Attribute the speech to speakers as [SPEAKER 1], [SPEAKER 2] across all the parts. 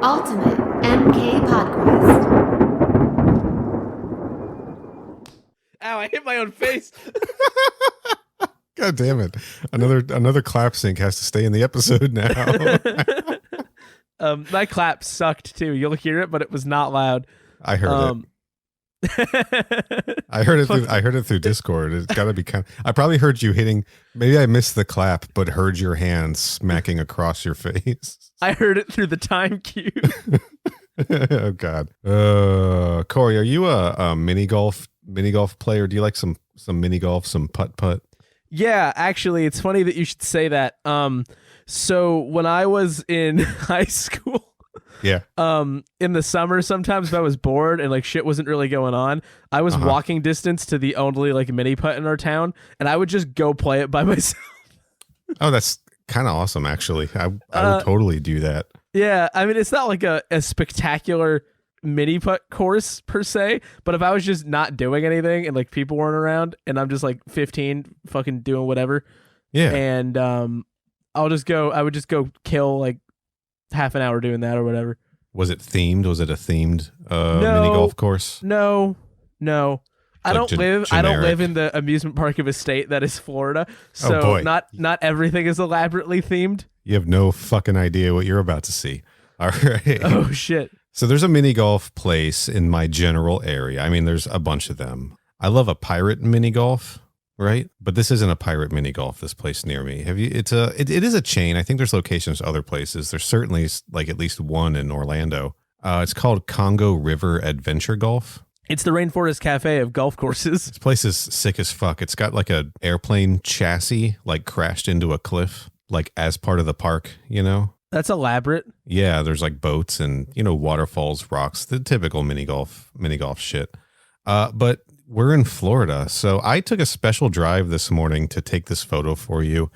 [SPEAKER 1] Ultimate MK Podquest.
[SPEAKER 2] Ow, I hit my own face.
[SPEAKER 3] God damn it. Another clap sync has to stay in the episode now.
[SPEAKER 2] My clap sucked too. You'll hear it, but it was not loud.
[SPEAKER 3] I heard it. I heard it through Discord. It's got to be I probably heard you hitting. Maybe I missed the clap, but heard your hand smacking across your face.
[SPEAKER 2] I heard it through the time cue.
[SPEAKER 3] Oh God. Corey, are you a mini golf player? Do you like some mini golf, some putt?
[SPEAKER 2] Yeah, actually, it's funny that you should say that. So when I was in high school,
[SPEAKER 3] yeah,
[SPEAKER 2] in the summer, sometimes if I was bored and like shit wasn't really going on, I was walking distance to the only like mini putt in our town, and I would just go play it by myself.
[SPEAKER 3] Oh, that's kind of awesome, actually. I would totally do that.
[SPEAKER 2] Yeah, I mean, it's not like a spectacular mini putt course per se, but if I was just not doing anything and like people weren't around and I'm just like 15 fucking doing whatever,
[SPEAKER 3] yeah,
[SPEAKER 2] and I would just go kill like half an hour doing that or whatever.
[SPEAKER 3] Was it themed? Was it a themed mini golf course?
[SPEAKER 2] No. I don't live in the amusement park of a state that is Florida, so not everything is elaborately themed.
[SPEAKER 3] You have no fucking idea what you're about to see. All right.
[SPEAKER 2] Oh shit.
[SPEAKER 3] So there's a mini golf place in my general area. I mean, there's a bunch of them. I love a pirate mini golf, right? But this isn't a pirate mini golf, this place near me. It is a chain. I think there's locations other places. There's certainly like at least one in Orlando. It's called Congo River Adventure Golf.
[SPEAKER 2] It's the Rainforest Cafe of golf courses.
[SPEAKER 3] This place is sick as fuck. It's got like a airplane chassis like crashed into a cliff, like as part of the park, you know?
[SPEAKER 2] That's elaborate.
[SPEAKER 3] Yeah, there's like boats and, you know, waterfalls, rocks, the typical mini golf shit. But we're in Florida, so I took a special drive this morning to take this photo for you.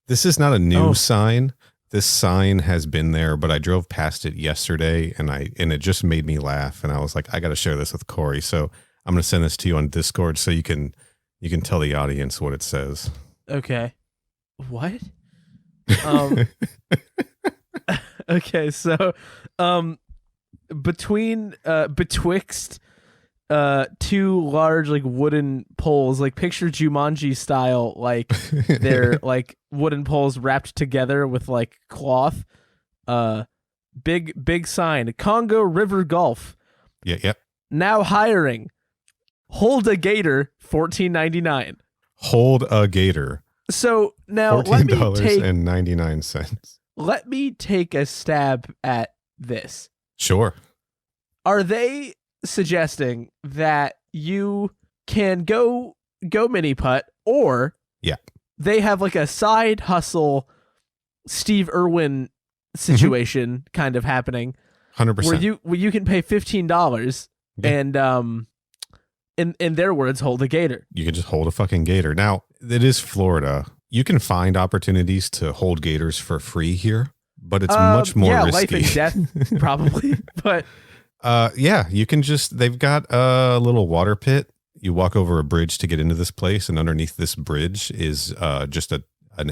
[SPEAKER 3] This is not a new sign. This sign has been there, but I drove past it yesterday and it just made me laugh. And I was like, I got to share this with Corey. So I'm going to send this to you on Discord so you can tell the audience what it says.
[SPEAKER 2] Okay. What? Okay, so betwixt two large like wooden poles, like picture Jumanji style, like they're like wooden poles wrapped together with like cloth. Big sign, Congo River Golf.
[SPEAKER 3] Yeah.
[SPEAKER 2] Now hiring. Hold a gator, $14.99.
[SPEAKER 3] Hold a gator.
[SPEAKER 2] So now
[SPEAKER 3] $14.99.
[SPEAKER 2] Let me take a stab at this.
[SPEAKER 3] Sure.
[SPEAKER 2] Are they suggesting that you can go mini putt, or they have like a side hustle Steve Irwin situation kind of happening
[SPEAKER 3] 100%
[SPEAKER 2] where you can pay $15 and in their words, hold a gator.
[SPEAKER 3] You can just hold a fucking gator. Now, it is Florida. You can find opportunities to hold gators for free here, but it's much more risky.
[SPEAKER 2] Life and death, probably. But
[SPEAKER 3] you can they've got a little water pit. You walk over a bridge to get into this place, and underneath this bridge is just an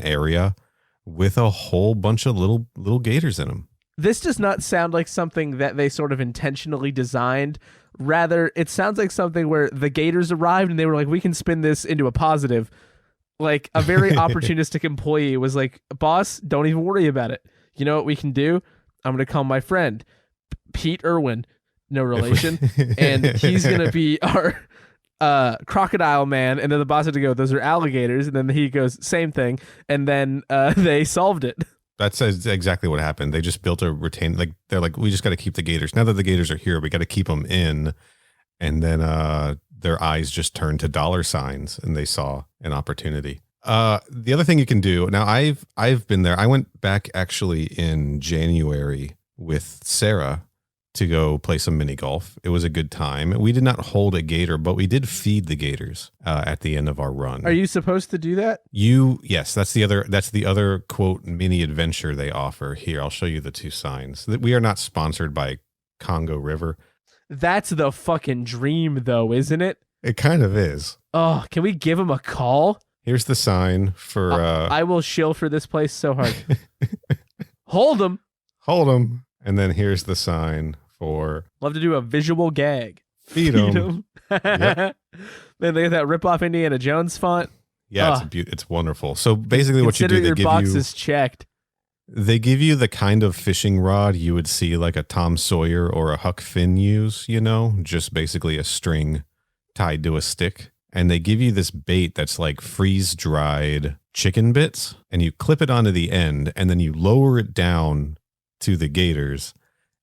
[SPEAKER 3] area with a whole bunch of little gators in them.
[SPEAKER 2] This does not sound like something that they sort of intentionally designed. Rather, it sounds like something where the gators arrived and they were like, we can spin this into a positive. Like a very opportunistic employee was like, boss, don't even worry about it. You know what we can do? I'm going to call my friend, Pete Irwin, no relation. And he's going to be our crocodile man. And then the boss had to go, those are alligators. And then he goes, same thing. And then they solved it.
[SPEAKER 3] That's exactly what happened. They just built a retain. Like they're like, we just got to keep the gators. Now that the gators are here, we got to keep them in. And then their eyes just turned to dollar signs, and they saw an opportunity. The other thing you can do now, I've been there. I went back actually in January with Sarah to go play some mini golf. It was a good time. We did not hold a gator, but we did feed the gators at the end of our run.
[SPEAKER 2] Are you supposed to do that?
[SPEAKER 3] Yes, that's the other quote mini adventure they offer here. I'll show you the two signs. We are not sponsored by Congo River.
[SPEAKER 2] That's the fucking dream though, isn't it?
[SPEAKER 3] It kind of is.
[SPEAKER 2] Oh, can we give him a call?
[SPEAKER 3] Here's the sign for
[SPEAKER 2] I will shill for this place so hard. Hold him.
[SPEAKER 3] Hold him. And then here's the sign for
[SPEAKER 2] Love to do a visual gag.
[SPEAKER 3] feed 'em.
[SPEAKER 2] Then they get that rip-off Indiana Jones font.
[SPEAKER 3] Yeah, it's wonderful. So basically what you
[SPEAKER 2] Consider
[SPEAKER 3] do,
[SPEAKER 2] your
[SPEAKER 3] they
[SPEAKER 2] box
[SPEAKER 3] give you
[SPEAKER 2] is checked.
[SPEAKER 3] they give you the kind of fishing rod you would see like a Tom Sawyer or a Huck Finn use, just basically a string tied to a stick. And they give you this bait that's like freeze-dried chicken bits, and you clip it onto the end, and then you lower it down to the gators,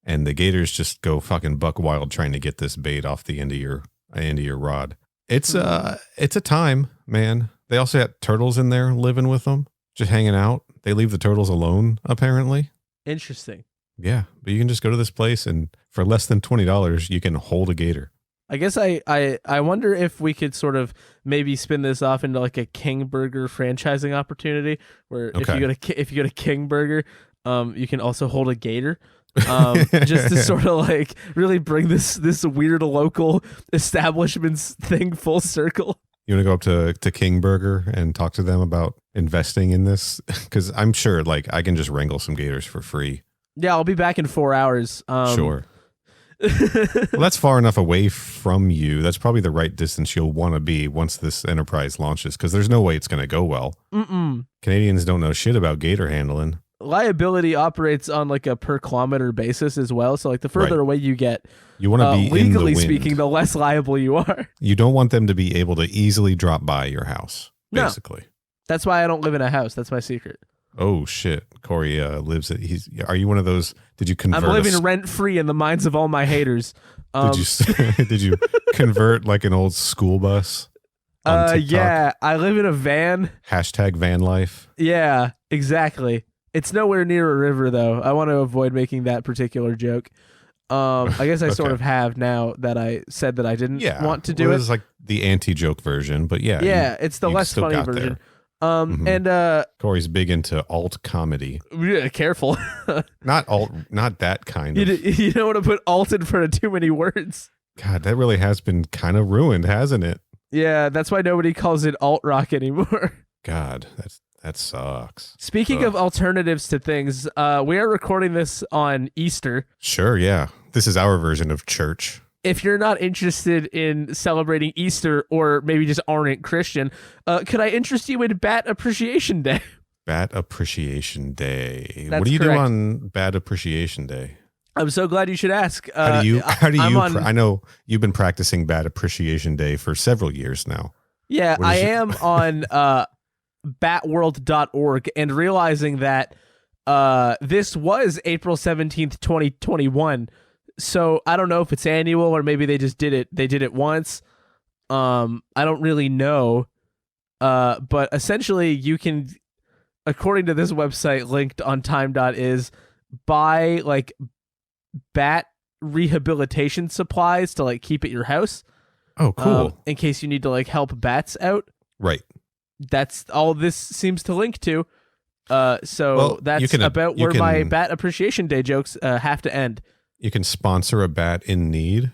[SPEAKER 3] and the gators just go fucking buck wild trying to get this bait off the end of your rod. It's a time, man. They also had turtles in there living with them, just hanging out. They leave the turtles alone, apparently.
[SPEAKER 2] Interesting.
[SPEAKER 3] Yeah, but you can just go to this place, and for less than $20, you can hold a gator.
[SPEAKER 2] I guess I wonder if we could sort of maybe spin this off into like a King Burger franchising opportunity, where if you go to King Burger, you can also hold a gator, just to sort of like really bring this weird local establishments thing full circle.
[SPEAKER 3] You want to go up to King Burger and talk to them about investing in this? Because I'm sure like I can just wrangle some gators for free.
[SPEAKER 2] Yeah, I'll be back in 4 hours.
[SPEAKER 3] Sure. Well, that's far enough away from you. That's probably the right distance you'll want to be once this enterprise launches, because there's no way it's going to go well. Canadians don't know shit about gator handling.
[SPEAKER 2] Liability operates on like a per kilometer basis as well. So like the further away you get,
[SPEAKER 3] you want to be
[SPEAKER 2] legally
[SPEAKER 3] in the wind.
[SPEAKER 2] speaking, the less liable you are.
[SPEAKER 3] You don't want them to be able to easily drop by your house, basically.
[SPEAKER 2] No. That's why I don't live in a house. That's my secret.
[SPEAKER 3] Oh shit! Corey lives at. Are you one of those? Did you convert?
[SPEAKER 2] I'm living rent free in the minds of all my haters.
[SPEAKER 3] Did you convert like an old school bus?
[SPEAKER 2] Yeah, I live in a van.
[SPEAKER 3] Hashtag van life.
[SPEAKER 2] Yeah, exactly. It's nowhere near a river though. I want to avoid making that particular joke. I guess I sort of have now that I said that I didn't want to do it.
[SPEAKER 3] It's like the anti-joke version, but
[SPEAKER 2] it's the less funny version.
[SPEAKER 3] There.
[SPEAKER 2] And
[SPEAKER 3] Corey's big into alt comedy.
[SPEAKER 2] Yeah, careful.
[SPEAKER 3] Not that kind of.
[SPEAKER 2] You don't want to put alt in front of too many words.
[SPEAKER 3] God, that really has been kind of ruined, hasn't it?
[SPEAKER 2] Yeah, that's why nobody calls it alt rock anymore.
[SPEAKER 3] God, that sucks.
[SPEAKER 2] Speaking of alternatives to things, we are recording this on Easter.
[SPEAKER 3] Sure, yeah. This is our version of church.
[SPEAKER 2] If you're not interested in celebrating Easter, or maybe just aren't Christian, could I interest you in Bat Appreciation Day?
[SPEAKER 3] Bat Appreciation Day.
[SPEAKER 2] That's
[SPEAKER 3] what do you
[SPEAKER 2] correct.
[SPEAKER 3] do on Bat Appreciation Day?
[SPEAKER 2] I'm so glad you should ask.
[SPEAKER 3] How do you? I know you've been practicing Bat Appreciation Day for several years now.
[SPEAKER 2] Yeah, I am on batworld.org and realizing that this was April 17th, 2021. So I don't know if it's annual or maybe they just did it. They did it once. I don't really know. But essentially you can, according to this website linked on time.is, buy like bat rehabilitation supplies to like keep at your house.
[SPEAKER 3] Oh, cool.
[SPEAKER 2] In case you need to like help bats out.
[SPEAKER 3] Right.
[SPEAKER 2] That's all this seems to link to. So that's about where my Bat Appreciation Day jokes have to end.
[SPEAKER 3] You can sponsor a bat in need,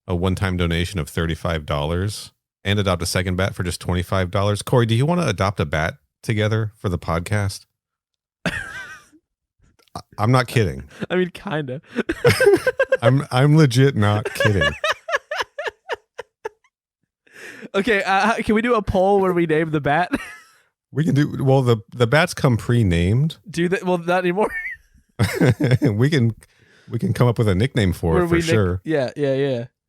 [SPEAKER 3] a one-time donation of $35, and adopt a second bat for just $25. Corey, do you want to adopt a bat together for the podcast? I'm not kidding.
[SPEAKER 2] I mean, kind of.
[SPEAKER 3] I'm legit not kidding.
[SPEAKER 2] Okay, can we do a poll where we name the bat?
[SPEAKER 3] We can do. Well, the bats come pre-named.
[SPEAKER 2] Do that? Well, not anymore.
[SPEAKER 3] We can come up with a nickname for it for sure.
[SPEAKER 2] Yeah.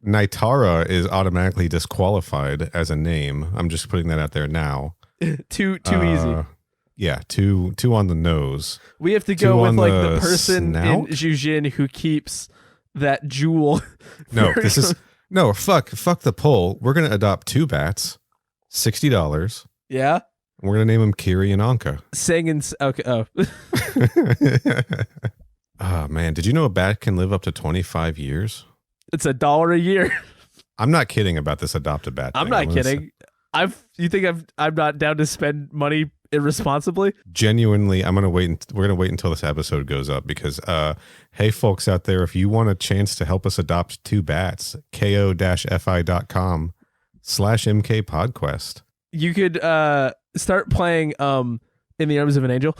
[SPEAKER 3] Nitara is automatically disqualified as a name. I'm just putting that out there now.
[SPEAKER 2] Too easy.
[SPEAKER 3] Yeah, two on the nose.
[SPEAKER 2] We have to go with like the person in Jujin who keeps that jewel.
[SPEAKER 3] No, fuck the poll. We're gonna adopt two bats, $60.
[SPEAKER 2] Yeah.
[SPEAKER 3] We're gonna name them Kiri and Anka.
[SPEAKER 2] Okay. Oh.
[SPEAKER 3] Oh man, did you know a bat can live up to 25 years?
[SPEAKER 2] It's $1 a year.
[SPEAKER 3] I'm not kidding about this adopt a bat thing.
[SPEAKER 2] I'm not kidding. You think I'm not down to spend money irresponsibly?
[SPEAKER 3] Genuinely, we're gonna wait until this episode goes up because hey folks out there, if you want a chance to help us adopt two bats, ko-fi.com/mkpodquest.
[SPEAKER 2] You could start playing in the arms of an angel,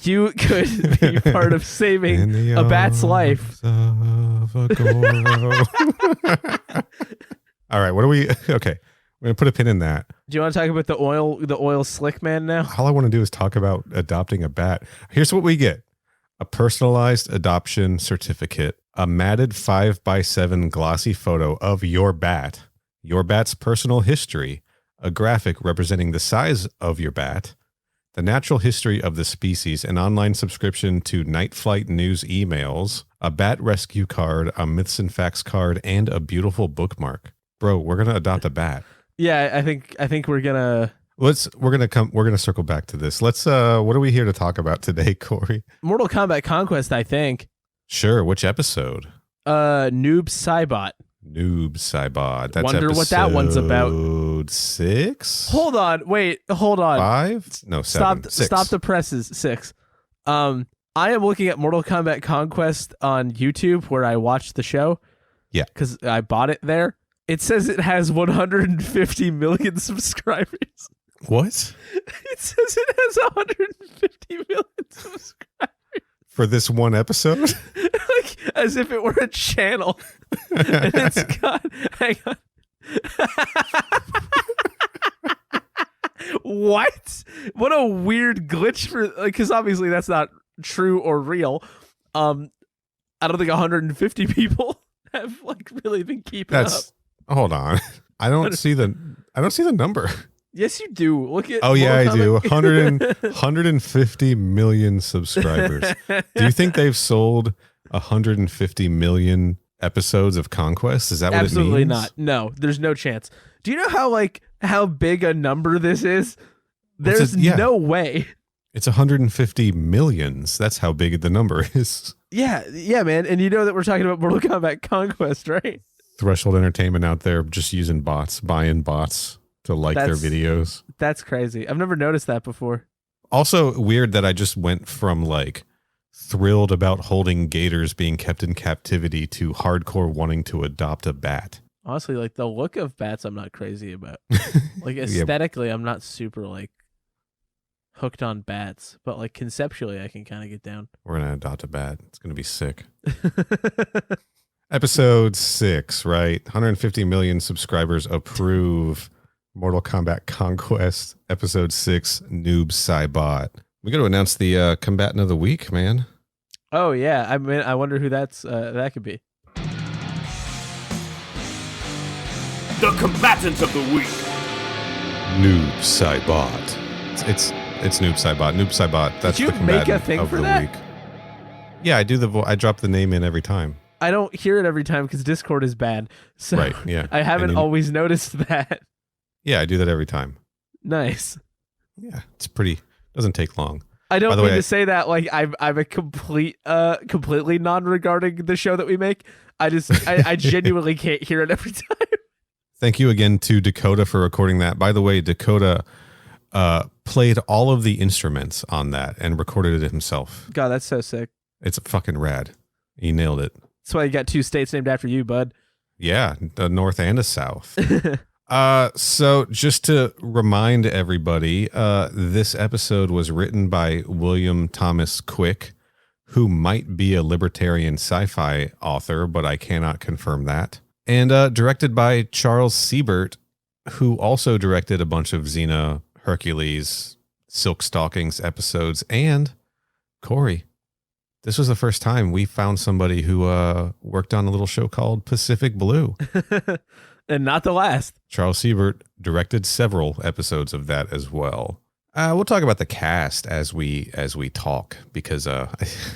[SPEAKER 2] you could be part of saving a bat's life.
[SPEAKER 3] Of a Goro. All right, what are we? Okay, we're gonna put a pin in that.
[SPEAKER 2] Do you want to talk about the oil slick man now?
[SPEAKER 3] All I want to do is talk about adopting a bat. Here's what we get: a personalized adoption certificate, a matted 5x7 glossy photo of your bat's personal history, a graphic representing the size of your bat, the natural history of the species, an online subscription to Night Flight News emails, a bat rescue card, a Myths and Facts card, and a beautiful bookmark. Bro, we're gonna adopt a bat.
[SPEAKER 2] Yeah, I think we're gonna.
[SPEAKER 3] We're gonna circle back to this. Let's what are we here to talk about today, Corey?
[SPEAKER 2] Mortal Kombat Conquest, I think.
[SPEAKER 3] Sure, which episode?
[SPEAKER 2] Noob Saibot.
[SPEAKER 3] Noob Saibot. That's
[SPEAKER 2] Wonder what that one's about.
[SPEAKER 3] Episode 6?
[SPEAKER 2] Hold on.
[SPEAKER 3] 5? No, 7.
[SPEAKER 2] Stop the presses. 6. I am looking at Mortal Kombat Conquest on YouTube where I watched the show.
[SPEAKER 3] Yeah.
[SPEAKER 2] Because I bought it there. It says it has 150 million subscribers.
[SPEAKER 3] What?
[SPEAKER 2] It says it has 150 million subscribers.
[SPEAKER 3] For this one episode?
[SPEAKER 2] Like, as if it were a channel. And it's got... Hang on. What? What a weird glitch for... Because obviously that's not true or real. I don't think 150 people have really been keeping up.
[SPEAKER 3] Hold on. I don't see the number.
[SPEAKER 2] Yes, you do. Look at...
[SPEAKER 3] Oh, yeah, I do. 150 million subscribers. Do you think they've sold 150 million episodes of Conquest? Is that what it means?
[SPEAKER 2] Absolutely not. No, there's no chance. Do you know how big a number this is? There's no way.
[SPEAKER 3] It's 150 millions. That's how big the number is.
[SPEAKER 2] Yeah, man. And you know that we're talking about Mortal Kombat Conquest, right?
[SPEAKER 3] Threshold Entertainment out there just using bots, buying bots to their videos.
[SPEAKER 2] That's crazy. I've never noticed that before.
[SPEAKER 3] Also weird that I just went from thrilled about holding gators being kept in captivity to hardcore wanting to adopt a bat.
[SPEAKER 2] Honestly, the look of bats I'm not crazy about. Aesthetically, I'm not super hooked on bats, but conceptually I can kind of get down.
[SPEAKER 3] We're going to adopt a bat. It's going to be sick. Episode 6, right? 150 million subscribers approve Mortal Kombat Conquest. Episode 6, Noob Saibot. We got to announce the combatant of the week, man.
[SPEAKER 2] Oh, yeah. I mean, I wonder who that could be.
[SPEAKER 4] The combatant of the week.
[SPEAKER 3] Noob Saibot. It's Noob Saibot. Noob Saibot. That's
[SPEAKER 2] Did you
[SPEAKER 3] the combatant
[SPEAKER 2] make a thing
[SPEAKER 3] of
[SPEAKER 2] for
[SPEAKER 3] the
[SPEAKER 2] that?
[SPEAKER 3] week. Yeah, I do I drop the name in every time.
[SPEAKER 2] I don't hear it every time because Discord is bad. So
[SPEAKER 3] right, yeah.
[SPEAKER 2] I haven't always noticed that.
[SPEAKER 3] Yeah, I do that every time.
[SPEAKER 2] Nice.
[SPEAKER 3] Yeah, it's doesn't take long.
[SPEAKER 2] I don't mean to say that I'm a completely non-regarding the show that we make. I genuinely can't hear it every time.
[SPEAKER 3] Thank you again to Dakota for recording that. By the way, Dakota played all of the instruments on that and recorded it himself.
[SPEAKER 2] God, that's so sick.
[SPEAKER 3] It's fucking rad. He nailed it.
[SPEAKER 2] That's why you got 2 states named after you, bud.
[SPEAKER 3] Yeah, the north and the south. So just to remind everybody, this episode was written by William Thomas Quick, who might be a libertarian sci-fi author, but I cannot confirm that. And directed by Charles Saibot, who also directed a bunch of Xena, Hercules, Silk Stockings episodes. And Corey, this was the first time we found somebody who worked on a little show called Pacific Blue.
[SPEAKER 2] And not the last. Charles
[SPEAKER 3] Saibot directed several episodes of that as well. We'll talk about the cast as we talk, because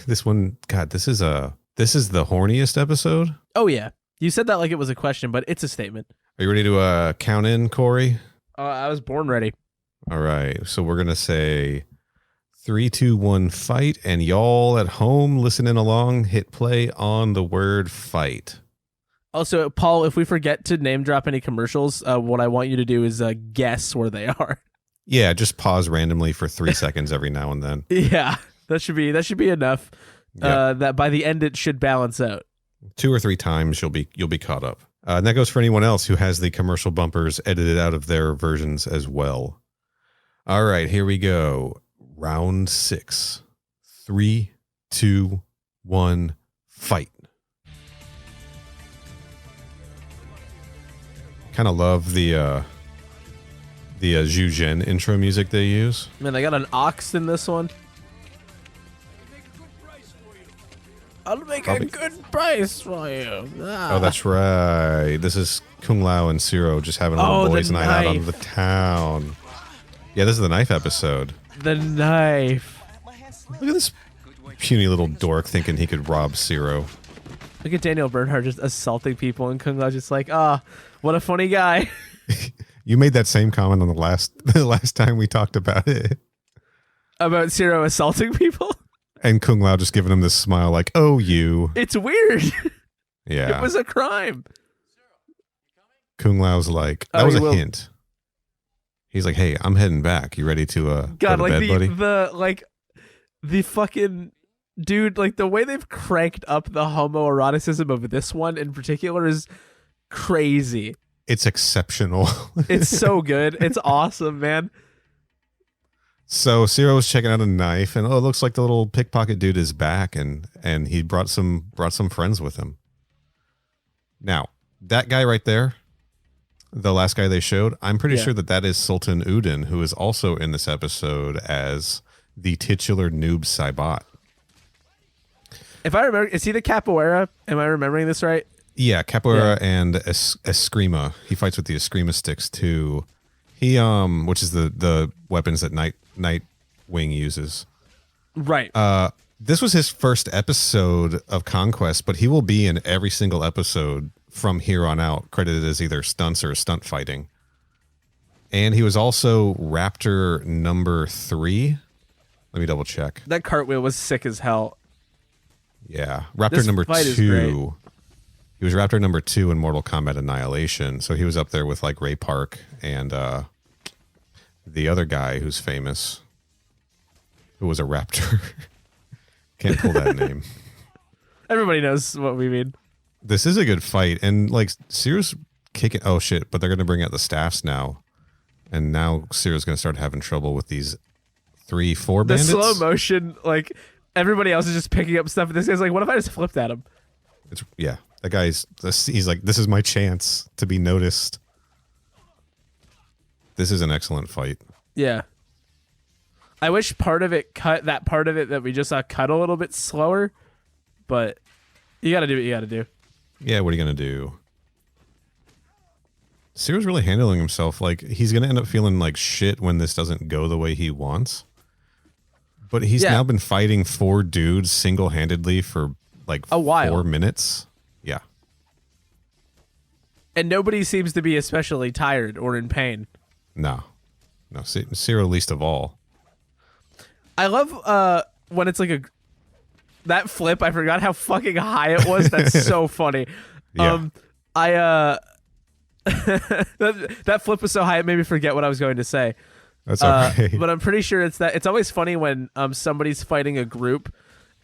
[SPEAKER 3] this one, God, this is the horniest episode.
[SPEAKER 2] Oh yeah, you said that like it was a question, but it's a statement.
[SPEAKER 3] Are you ready to count in, Corey?
[SPEAKER 2] I was born ready.
[SPEAKER 3] All right, so we're gonna say 3, 2, 1, fight, and y'all at home listening along, hit play on the word fight.
[SPEAKER 2] Also, Paul, if we forget to name drop any commercials, what I want you to do is guess where they are.
[SPEAKER 3] Yeah, just pause randomly for 3 seconds every now and then.
[SPEAKER 2] Yeah, that should be enough. Yep. That by the end it should balance out.
[SPEAKER 3] 2 or 3 times you'll be caught up. And that goes for anyone else who has the commercial bumpers edited out of their versions as well. All right, here we go. Round 6. 3, 2, 1, fight. Kind of love the Zhu Zhen intro music they use.
[SPEAKER 2] Man, they got an ox in this one. I'll make a good price for you.
[SPEAKER 3] Oh, that's right. This is Kung Lao and Zero just having a little boys' night out on the town. Yeah, this is the knife episode.
[SPEAKER 2] The knife.
[SPEAKER 3] Look at this puny little dork thinking he could rob Zero.
[SPEAKER 2] Look at Daniel Bernhardt just assaulting people, and Kung Lao just like, what a funny guy.
[SPEAKER 3] You made that same comment on the last time we talked about it.
[SPEAKER 2] About Zero assaulting people?
[SPEAKER 3] And Kung Lao just giving him this smile like, oh, you.
[SPEAKER 2] It's weird.
[SPEAKER 3] Yeah.
[SPEAKER 2] It was a crime.
[SPEAKER 3] Kung Lao's like, that was a hint. He's like, hey, I'm heading back. You ready to go to bed, buddy?
[SPEAKER 2] The fucking dude, like the way they've cranked up the homoeroticism of this one in particular is crazy.
[SPEAKER 3] It's exceptional.
[SPEAKER 2] It's so good. It's awesome, man.
[SPEAKER 3] So Ciro's checking out a knife, and it looks like the little pickpocket dude is back, and he brought some friends with him. Now, that guy right there, the last guy they showed, I'm pretty sure that is Sultan Udin, who is also in this episode as the titular Noob Saibot.
[SPEAKER 2] If I remember, is he the Capoeira? Am I remembering this right?
[SPEAKER 3] Yeah, Capoeira and Eskrima. He fights with the Eskrima sticks too. He which is the weapons that Nightwing uses.
[SPEAKER 2] Right.
[SPEAKER 3] This was his first episode of Conquest, but he will be in every single episode from here on out, credited as either stunts or stunt fighting. And he was also Raptor number 3. Let me double check.
[SPEAKER 2] That cartwheel was sick as hell.
[SPEAKER 3] Yeah, Raptor
[SPEAKER 2] This
[SPEAKER 3] number
[SPEAKER 2] fight is
[SPEAKER 3] 2. He was Raptor number 2 in Mortal Kombat Annihilation, so he was up there with like Ray Park and the other guy who's famous, who was a Raptor. Can't pull that name.
[SPEAKER 2] Everybody knows what we mean.
[SPEAKER 3] This is a good fight, and like Sears kicking. Oh shit! But they're gonna bring out the staffs now, and now Sears gonna start having trouble with these 3-4 bandits.
[SPEAKER 2] The slow motion, like everybody else is just picking up stuff, and this guy's like, "What if I just flipped at him?"
[SPEAKER 3] Yeah, that guy's. He's like, "This is my chance to be noticed." This is an excellent fight.
[SPEAKER 2] Yeah. I wish part of it cut that part of it that we just saw cut a little bit slower, but you got to do what you got to do.
[SPEAKER 3] Yeah, what are you going to do? Ciro's really handling himself. Like, he's going to end up feeling like shit when this doesn't go the way he wants. But he's now been fighting 4 dudes single-handedly for like
[SPEAKER 2] a while.
[SPEAKER 3] 4 minutes. Yeah.
[SPEAKER 2] And nobody seems to be especially tired or in pain.
[SPEAKER 3] No, Ciro least of all.
[SPEAKER 2] I love when it's like that flip. I forgot how fucking high it was. That's so funny.
[SPEAKER 3] Yeah.
[SPEAKER 2] That flip was so high it made me forget what I was going to say.
[SPEAKER 3] That's okay.
[SPEAKER 2] But I'm pretty sure it's that. It's always funny when somebody's fighting a group,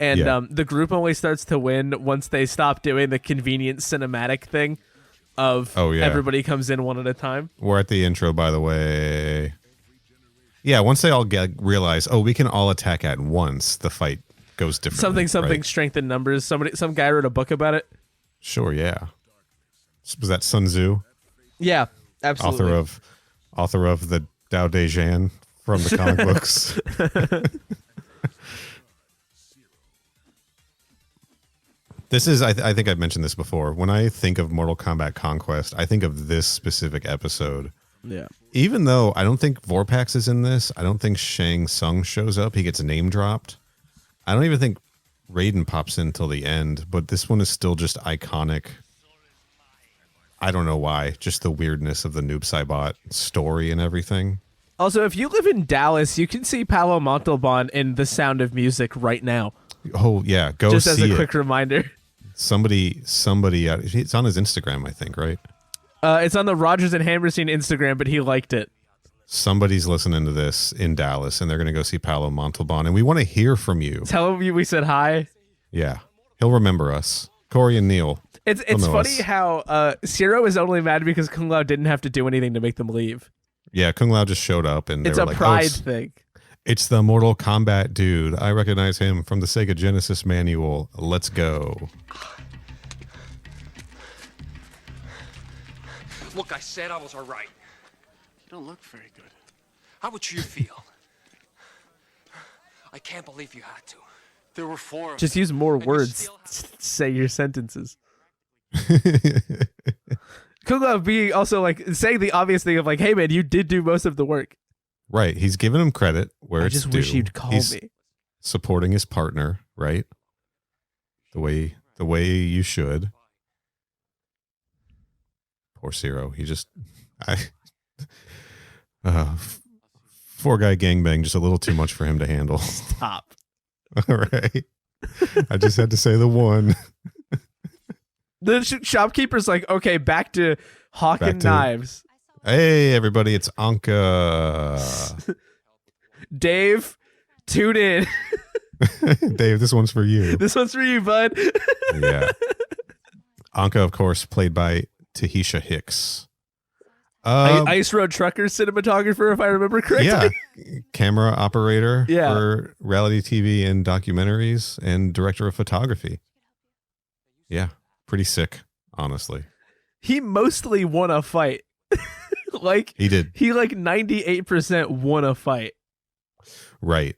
[SPEAKER 2] and the group only starts to win once they stop doing the convenient cinematic thing of everybody comes in one at a time.
[SPEAKER 3] We're at the intro, by the way. Yeah, once they all realize, we can all attack at once, the fight goes differently.
[SPEAKER 2] Something,
[SPEAKER 3] right?
[SPEAKER 2] strength in numbers. Some guy wrote a book about it.
[SPEAKER 3] Sure, yeah. Was that Sun Tzu?
[SPEAKER 2] Yeah, absolutely.
[SPEAKER 3] Author of the Tao Te Ching from the comic books. This is, I think I've mentioned this before. When I think of Mortal Kombat Conquest, I think of this specific episode.
[SPEAKER 2] Yeah.
[SPEAKER 3] Even though I don't think Vorpax is in this, I don't think Shang Tsung shows up. He gets name dropped. I don't even think Raiden pops in till the end, but this one is still just iconic. I don't know why. Just the weirdness of the Noob Saibot story and everything.
[SPEAKER 2] Also, if you live in Dallas, you can see Palo Montalban in The Sound of Music right now.
[SPEAKER 3] Oh, yeah. Go
[SPEAKER 2] just
[SPEAKER 3] see
[SPEAKER 2] as a quick reminder.
[SPEAKER 3] Somebody, it's on his Instagram, I think, right?
[SPEAKER 2] It's on the Rogers and Hammerstein Instagram, but he liked it.
[SPEAKER 3] Somebody's listening to this in Dallas, and they're going to go see Palo Montalban, and we want to hear from you.
[SPEAKER 2] Tell him we said hi.
[SPEAKER 3] Yeah. He'll remember us. Corey and Neil.
[SPEAKER 2] It's funny how Ciro is only mad because Kung Lao didn't have to do anything to make them leave.
[SPEAKER 3] Yeah, Kung Lao just showed up, and
[SPEAKER 2] it's
[SPEAKER 3] they
[SPEAKER 2] a
[SPEAKER 3] were like,
[SPEAKER 2] pride thing.
[SPEAKER 3] It's the Mortal Kombat dude. I recognize him from the Sega Genesis manual. Let's go.
[SPEAKER 5] Look, I said I was all right.
[SPEAKER 6] You don't look very good.
[SPEAKER 5] How would you feel? I can't believe you had to.
[SPEAKER 6] There were 4 of
[SPEAKER 2] Just
[SPEAKER 6] them.
[SPEAKER 2] use more
[SPEAKER 5] And you
[SPEAKER 2] words.
[SPEAKER 5] still have-
[SPEAKER 2] Say your sentences. Kugla being also like saying the obvious thing of like, hey man, you did do most of the work.
[SPEAKER 3] Right. He's giving him credit where
[SPEAKER 2] I
[SPEAKER 3] it's
[SPEAKER 2] just
[SPEAKER 3] due.
[SPEAKER 2] wish you'd call
[SPEAKER 3] He's
[SPEAKER 2] me.
[SPEAKER 3] supporting his partner, right? The way you should. Poor Zero. He just 4-guy gangbang, just a little too much for him to handle.
[SPEAKER 2] Stop.
[SPEAKER 3] All right. I just had to say the one.
[SPEAKER 2] The shopkeeper's like, okay, back to hawking
[SPEAKER 3] Back to-
[SPEAKER 2] knives.
[SPEAKER 3] Hey, everybody, it's Anka.
[SPEAKER 2] Dave, tune in.
[SPEAKER 3] Dave, this one's for you.
[SPEAKER 2] This one's for you, bud.
[SPEAKER 3] Yeah. Anka, of course, played by Tahisha Hicks.
[SPEAKER 2] Ice Road Trucker cinematographer, if I remember correctly.
[SPEAKER 3] Yeah. Camera operator
[SPEAKER 2] Yeah.
[SPEAKER 3] for reality TV and documentaries and director of photography. Yeah. Pretty sick, honestly.
[SPEAKER 2] He mostly won a fight. Like
[SPEAKER 3] He did.
[SPEAKER 2] he like 98% won a fight.
[SPEAKER 3] Right.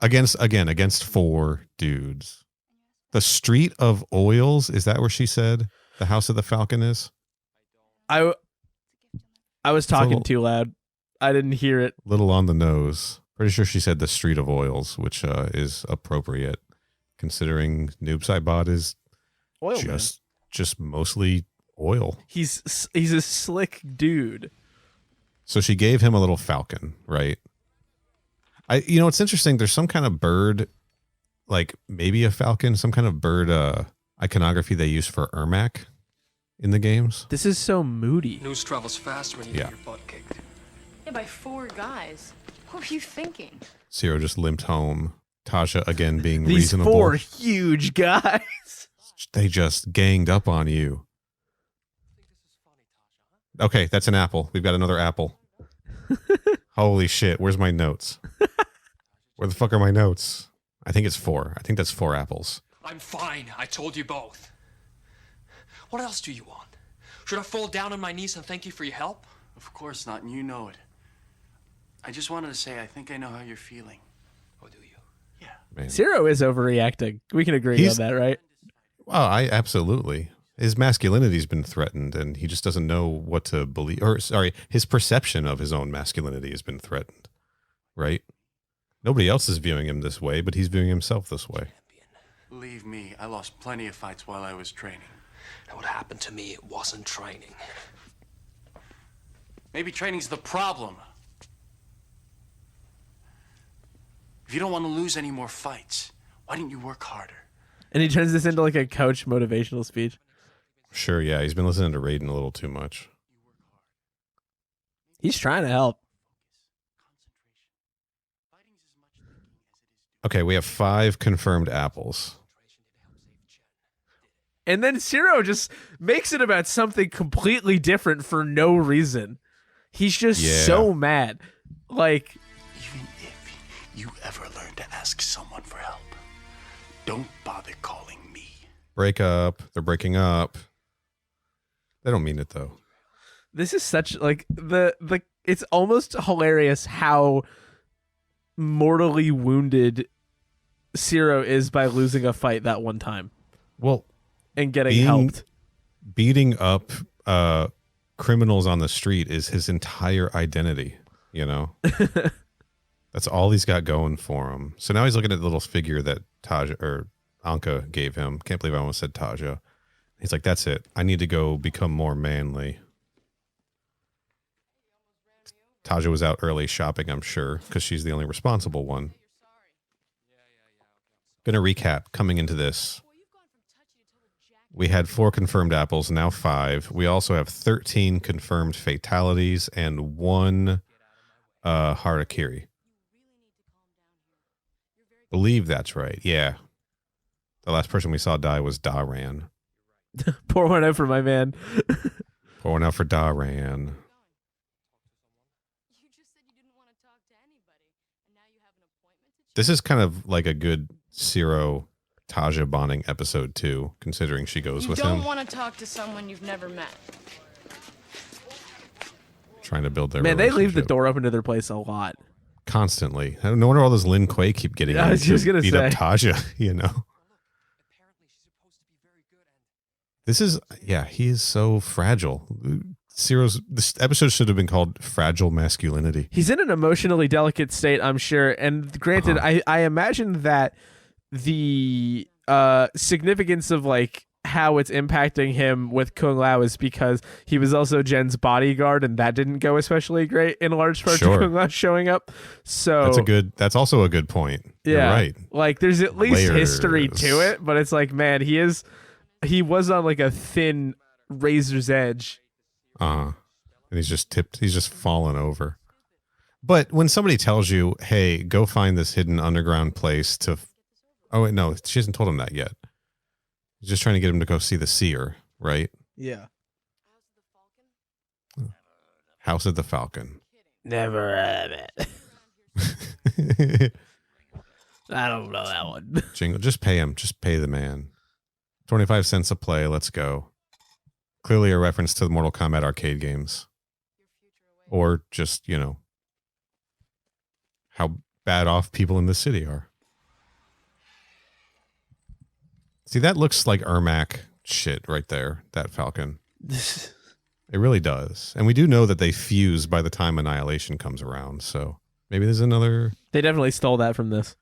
[SPEAKER 3] Against 4 dudes. The Street of Oils, is that where she said the House of the Falcon is?
[SPEAKER 2] I was talking
[SPEAKER 3] little-
[SPEAKER 2] too loud. I didn't hear it.
[SPEAKER 3] Little on the nose. Pretty sure she said the Street of Oils, which is appropriate considering Noob Saibot is
[SPEAKER 2] Oil man.
[SPEAKER 3] just mostly oil.
[SPEAKER 2] He's a slick dude.
[SPEAKER 3] So she gave him a little falcon, right? It's interesting. There's some kind of bird, like maybe a falcon, some kind of bird iconography they use for Ermac in the games.
[SPEAKER 2] This is so moody.
[SPEAKER 5] News travels fast when you
[SPEAKER 3] Yeah.
[SPEAKER 5] get your butt kicked.
[SPEAKER 7] Yeah, by 4 guys. What were you thinking?
[SPEAKER 3] Zero just limped home. Tasha again being
[SPEAKER 2] These
[SPEAKER 3] reasonable.
[SPEAKER 2] 4 huge guys.
[SPEAKER 3] They just ganged up on you. Okay, that's an apple. We've got another apple. Holy shit, where's my notes? Where the fuck are my notes? I think it's 4. I think that's 4 apples.
[SPEAKER 5] I'm fine. I told you both. What else do you want? Should I fall down on my knees and thank you for your help?
[SPEAKER 6] Of course not, and you know it. I just wanted to say I think I know how you're feeling.
[SPEAKER 5] Oh, do you?
[SPEAKER 6] Yeah.
[SPEAKER 3] Man.
[SPEAKER 2] Zero is overreacting. We can agree
[SPEAKER 3] He's-
[SPEAKER 2] on that, right?
[SPEAKER 3] Oh, I absolutely. His masculinity's been threatened, and he just doesn't know what to believe. Or, sorry, his perception of his own masculinity has been threatened, right? Nobody else is viewing him this way, but he's viewing himself this way.
[SPEAKER 6] Believe me, I lost plenty of fights while I was training.
[SPEAKER 5] And what happened to me, it wasn't training.
[SPEAKER 6] Maybe training's the problem. If you don't want to lose any more fights, why didn't you work harder?
[SPEAKER 2] And he turns this into like a coach motivational speech.
[SPEAKER 3] Sure, yeah, he's been listening to Raiden a little too much.
[SPEAKER 2] He's trying to help.
[SPEAKER 3] Okay, we have 5 confirmed apples.
[SPEAKER 2] And then Zero just makes it about something completely different for no reason. He's just
[SPEAKER 3] Yeah.
[SPEAKER 2] so mad. Like,
[SPEAKER 6] Even if you ever learn to ask someone for help, don't bother calling me.
[SPEAKER 3] Break up. They're breaking up. They don't mean it, though.
[SPEAKER 2] this is such like the it's almost hilarious how mortally wounded Zero is by losing a fight that one time
[SPEAKER 3] Well,
[SPEAKER 2] and getting
[SPEAKER 3] Being-
[SPEAKER 2] helped.
[SPEAKER 3] beating up criminals on the street is his entire identity, you know? That's all he's got going for him. So now he's looking at the little figure that Taja or Anka gave him. Can't believe I almost said Taja. He's like, that's it. I need to go become more manly. Taja was out early shopping, I'm sure, because she's the only responsible one. Gonna recap coming into this. We had 4 confirmed apples, now 5. We also have 13 confirmed fatalities and 1 harakiri. Believe that's right. Yeah. The last person we saw die was Daran.
[SPEAKER 2] Pour one out for my man.
[SPEAKER 3] Pour one out for Daran.
[SPEAKER 7] You just said you didn't want to talk to anybody, and now you have an
[SPEAKER 3] This is kind of like a good Zero Taja bonding episode too, considering she goes
[SPEAKER 7] You
[SPEAKER 3] with
[SPEAKER 7] don't
[SPEAKER 3] him,
[SPEAKER 7] want to talk to someone you've never met.
[SPEAKER 3] trying to build their
[SPEAKER 2] Man, they leave the
[SPEAKER 3] relationship.
[SPEAKER 2] door open to their place a lot.
[SPEAKER 3] Constantly. No wonder all those Lin Kuei keep getting
[SPEAKER 2] Yeah, I was
[SPEAKER 3] to
[SPEAKER 2] just gonna
[SPEAKER 3] beat
[SPEAKER 2] say.
[SPEAKER 3] up Taja, you know. This is he is so fragile. This episode should have been called Fragile Masculinity.
[SPEAKER 2] He's in an emotionally delicate state, I'm sure. And granted, I imagine that the significance of like how it's impacting him with Kung Lao is because he was also Jen's bodyguard, and that didn't go especially great in large part to Kung Lao showing up. So
[SPEAKER 3] That's also a good point.
[SPEAKER 2] yeah,
[SPEAKER 3] You're right.
[SPEAKER 2] Like there's at least history
[SPEAKER 3] Layers.
[SPEAKER 2] to it, but it's like, man, he was on like a thin razor's edge.
[SPEAKER 3] And he's just fallen over. But when somebody tells you, hey, go find this hidden underground place oh wait, no, she hasn't told him that yet. He's just trying to get him to go see the seer, right?
[SPEAKER 2] Yeah.
[SPEAKER 3] House of the Falcon.
[SPEAKER 2] Never heard of it. I don't know that one.
[SPEAKER 3] Jingle, just pay him. Just pay the man. 25 cents a play. Let's go. Clearly a reference to the Mortal Kombat arcade games. Or just, how bad off people in the city are. See, that looks like Ermac shit right there, that Falcon. It really does. And we do know that they fuse by the time Annihilation comes around, so maybe there's another
[SPEAKER 2] They definitely stole that from this.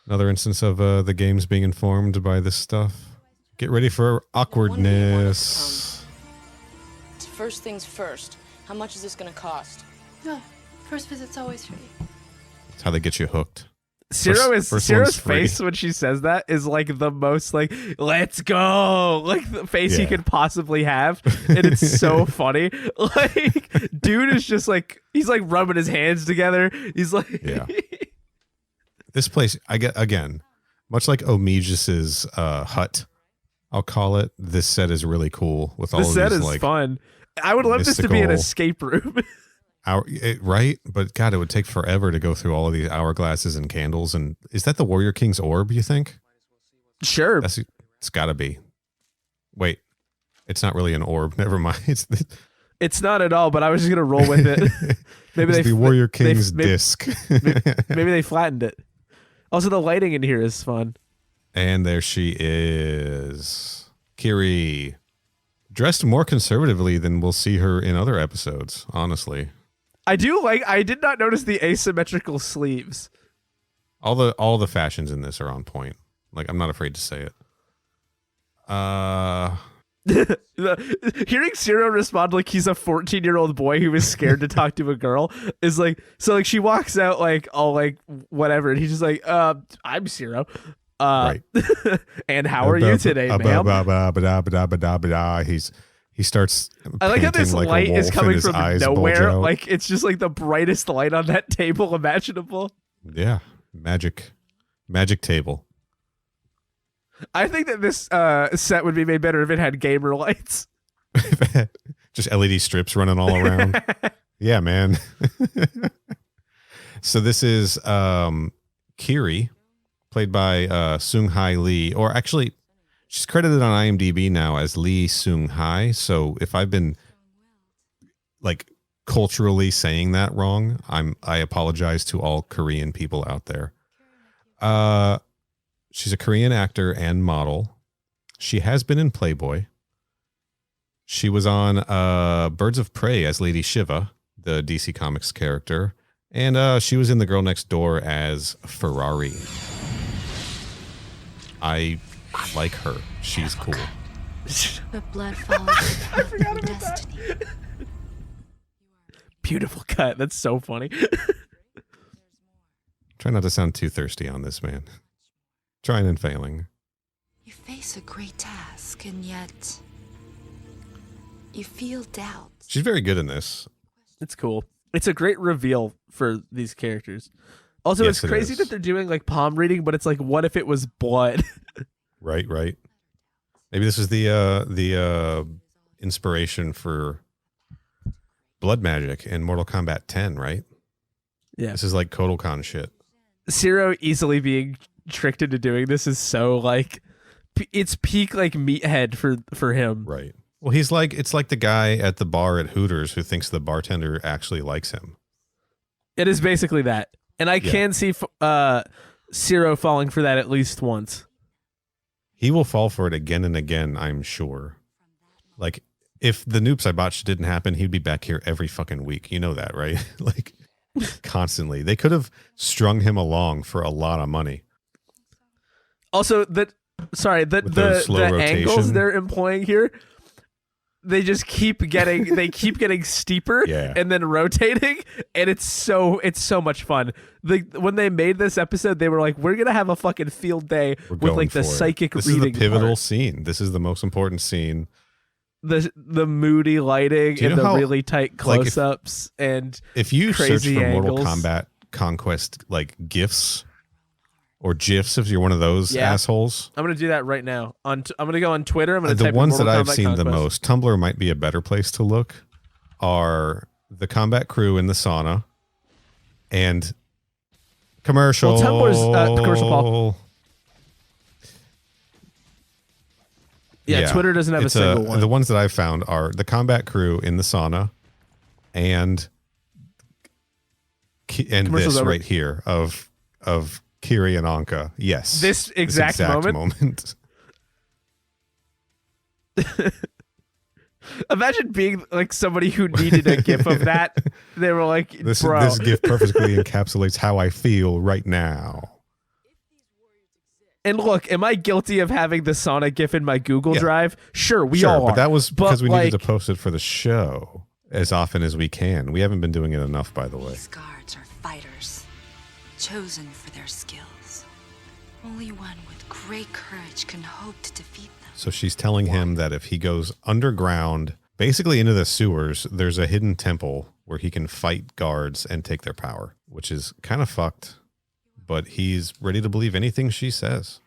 [SPEAKER 3] instance of the games being informed by this stuff. Get ready for awkwardness.
[SPEAKER 7] First things first. How much is this going to cost?
[SPEAKER 1] No, first visit's always free.
[SPEAKER 3] That's how they get you hooked.
[SPEAKER 2] Ciro's
[SPEAKER 3] first one's free.
[SPEAKER 2] face when she says that is like the most like, let's go, like the face he
[SPEAKER 3] Yeah.
[SPEAKER 2] could possibly have. And it's so funny. Like, dude is just like, he's like rubbing his hands together. He's like,
[SPEAKER 3] Yeah. This place, I get, again, much like Omegus's hut, I'll call it, this set is really cool with all
[SPEAKER 2] the
[SPEAKER 3] of
[SPEAKER 2] set
[SPEAKER 3] these,
[SPEAKER 2] is
[SPEAKER 3] like,
[SPEAKER 2] fun. I would love this to be an
[SPEAKER 3] mystical-
[SPEAKER 2] escape room.
[SPEAKER 3] right? But God, it would take forever to go through all of these hourglasses and candles. And is that the Warrior King's orb, you think?
[SPEAKER 2] Sure.
[SPEAKER 3] It's got to be. Wait, it's not really an orb. Never mind.
[SPEAKER 2] It's not at all, but I was just going to roll with it. Maybe
[SPEAKER 3] It's
[SPEAKER 2] they
[SPEAKER 3] the Warrior King's
[SPEAKER 2] maybe-
[SPEAKER 3] disc.
[SPEAKER 2] maybe they flattened it. Also, the lighting in here is fun.
[SPEAKER 3] And there she is. Kiri. Dressed more conservatively than we'll see her in other episodes, honestly.
[SPEAKER 2] I did not notice the asymmetrical sleeves.
[SPEAKER 3] All the fashions in this are on point. Like, I'm not afraid to say it.
[SPEAKER 2] Hearing Ciro respond like he's a 14-year-old boy who was scared to talk to a girl is like, so like she walks out like all like whatever, and he's just like, I'm Ciro.
[SPEAKER 3] Right.
[SPEAKER 2] And how are you today, ma'am?
[SPEAKER 3] He starts.
[SPEAKER 2] I like how this
[SPEAKER 3] panting like a
[SPEAKER 2] light is
[SPEAKER 3] wolf and
[SPEAKER 2] coming
[SPEAKER 3] his
[SPEAKER 2] from
[SPEAKER 3] eyes bulge
[SPEAKER 2] nowhere.
[SPEAKER 3] out.
[SPEAKER 2] Like it's just like the brightest light on that table imaginable.
[SPEAKER 3] Yeah, magic table.
[SPEAKER 2] I think that this set would be made better if it had gamer lights.
[SPEAKER 3] Just LED strips running all around. Yeah, man. So this is Kiri, played by Sung Hai Lee, or actually, she's credited on IMDb now as Lee Sung Hai. So if I've been like culturally saying that wrong, I apologize to all Korean people out there. She's a Korean actor and model. She has been in Playboy. She was on Birds of Prey as Lady Shiva, the DC Comics character. And she was in The Girl Next Door as Ferrari. I like her. She's cool.
[SPEAKER 1] But blood follows the path of destiny.
[SPEAKER 2] Beautiful cut. That's so funny.
[SPEAKER 3] Try not to sound too thirsty on this, man. Trying and failing.
[SPEAKER 1] You face a great task, and yet you feel doubt.
[SPEAKER 3] She's very good in this.
[SPEAKER 2] It's cool. It's a great reveal for these characters. Also,
[SPEAKER 3] Yes,
[SPEAKER 2] it's
[SPEAKER 3] it
[SPEAKER 2] crazy
[SPEAKER 3] is.
[SPEAKER 2] that they're doing like palm reading, but it's like, what if it was blood?
[SPEAKER 3] Right. Maybe this is the inspiration for blood magic in Mortal Kombat 10, right?
[SPEAKER 2] Yeah.
[SPEAKER 3] This is like Kodokan shit.
[SPEAKER 2] Zero easily being tricked into doing this is so like it's peak like meathead for him.
[SPEAKER 3] Right. Well, it's like the guy at the bar at Hooters who thinks the bartender actually likes him.
[SPEAKER 2] It is basically that. And I can see Zero falling for that at least once.
[SPEAKER 3] He will fall for it again and again, I'm sure. Like, if the Noob Saibot didn't happen, he'd be back here every fucking week. You know that, right? Like, constantly. They could have strung him along for a lot of money.
[SPEAKER 2] Also, the angles they're employing here, they just keep getting steeper and then rotating, and it's so much fun. When they made this episode, they were like, we're gonna have a fucking field day with like the psychic reading.
[SPEAKER 3] This is the pivotal
[SPEAKER 2] part.
[SPEAKER 3] scene. This is the most important scene.
[SPEAKER 2] The moody lighting and the really tight close-ups and
[SPEAKER 3] if you search for
[SPEAKER 2] angles.
[SPEAKER 3] Mortal Kombat Conquest like GIFs or GIFs, if you're one of those assholes,
[SPEAKER 2] I'm gonna do that right now. I'm gonna go on Twitter. I'm gonna
[SPEAKER 3] the
[SPEAKER 2] type
[SPEAKER 3] ones
[SPEAKER 2] in
[SPEAKER 3] that
[SPEAKER 2] Mortal
[SPEAKER 3] I've
[SPEAKER 2] Kombat
[SPEAKER 3] seen
[SPEAKER 2] Conquest.
[SPEAKER 3] the most. Tumblr might be a better place to look. Are the combat crew in the sauna and commercial?
[SPEAKER 2] Well, Tumblr's commercial, Paul. Yeah, Twitter doesn't have a single one.
[SPEAKER 3] The ones that I've found are the combat crew in the sauna and this right here of Kiri and Anka. Yes.
[SPEAKER 2] This exact moment. Imagine being like somebody who needed a GIF of that. They were like,
[SPEAKER 3] this GIF perfectly encapsulates how I feel right now.
[SPEAKER 2] And look, am I guilty of having the sauna GIF in my Google Drive? Sure, we all are.
[SPEAKER 3] But that was because we needed to post it for the show as often as we can. We haven't been doing it enough, by the way.
[SPEAKER 1] These guards are fighters, chosen for their skills. Only one with great courage can hope to defeat them.
[SPEAKER 3] So she's telling him that if he goes underground, basically into the sewers, there's a hidden temple where he can fight guards and take their power, which is kind of fucked. But he's ready to believe anything she says.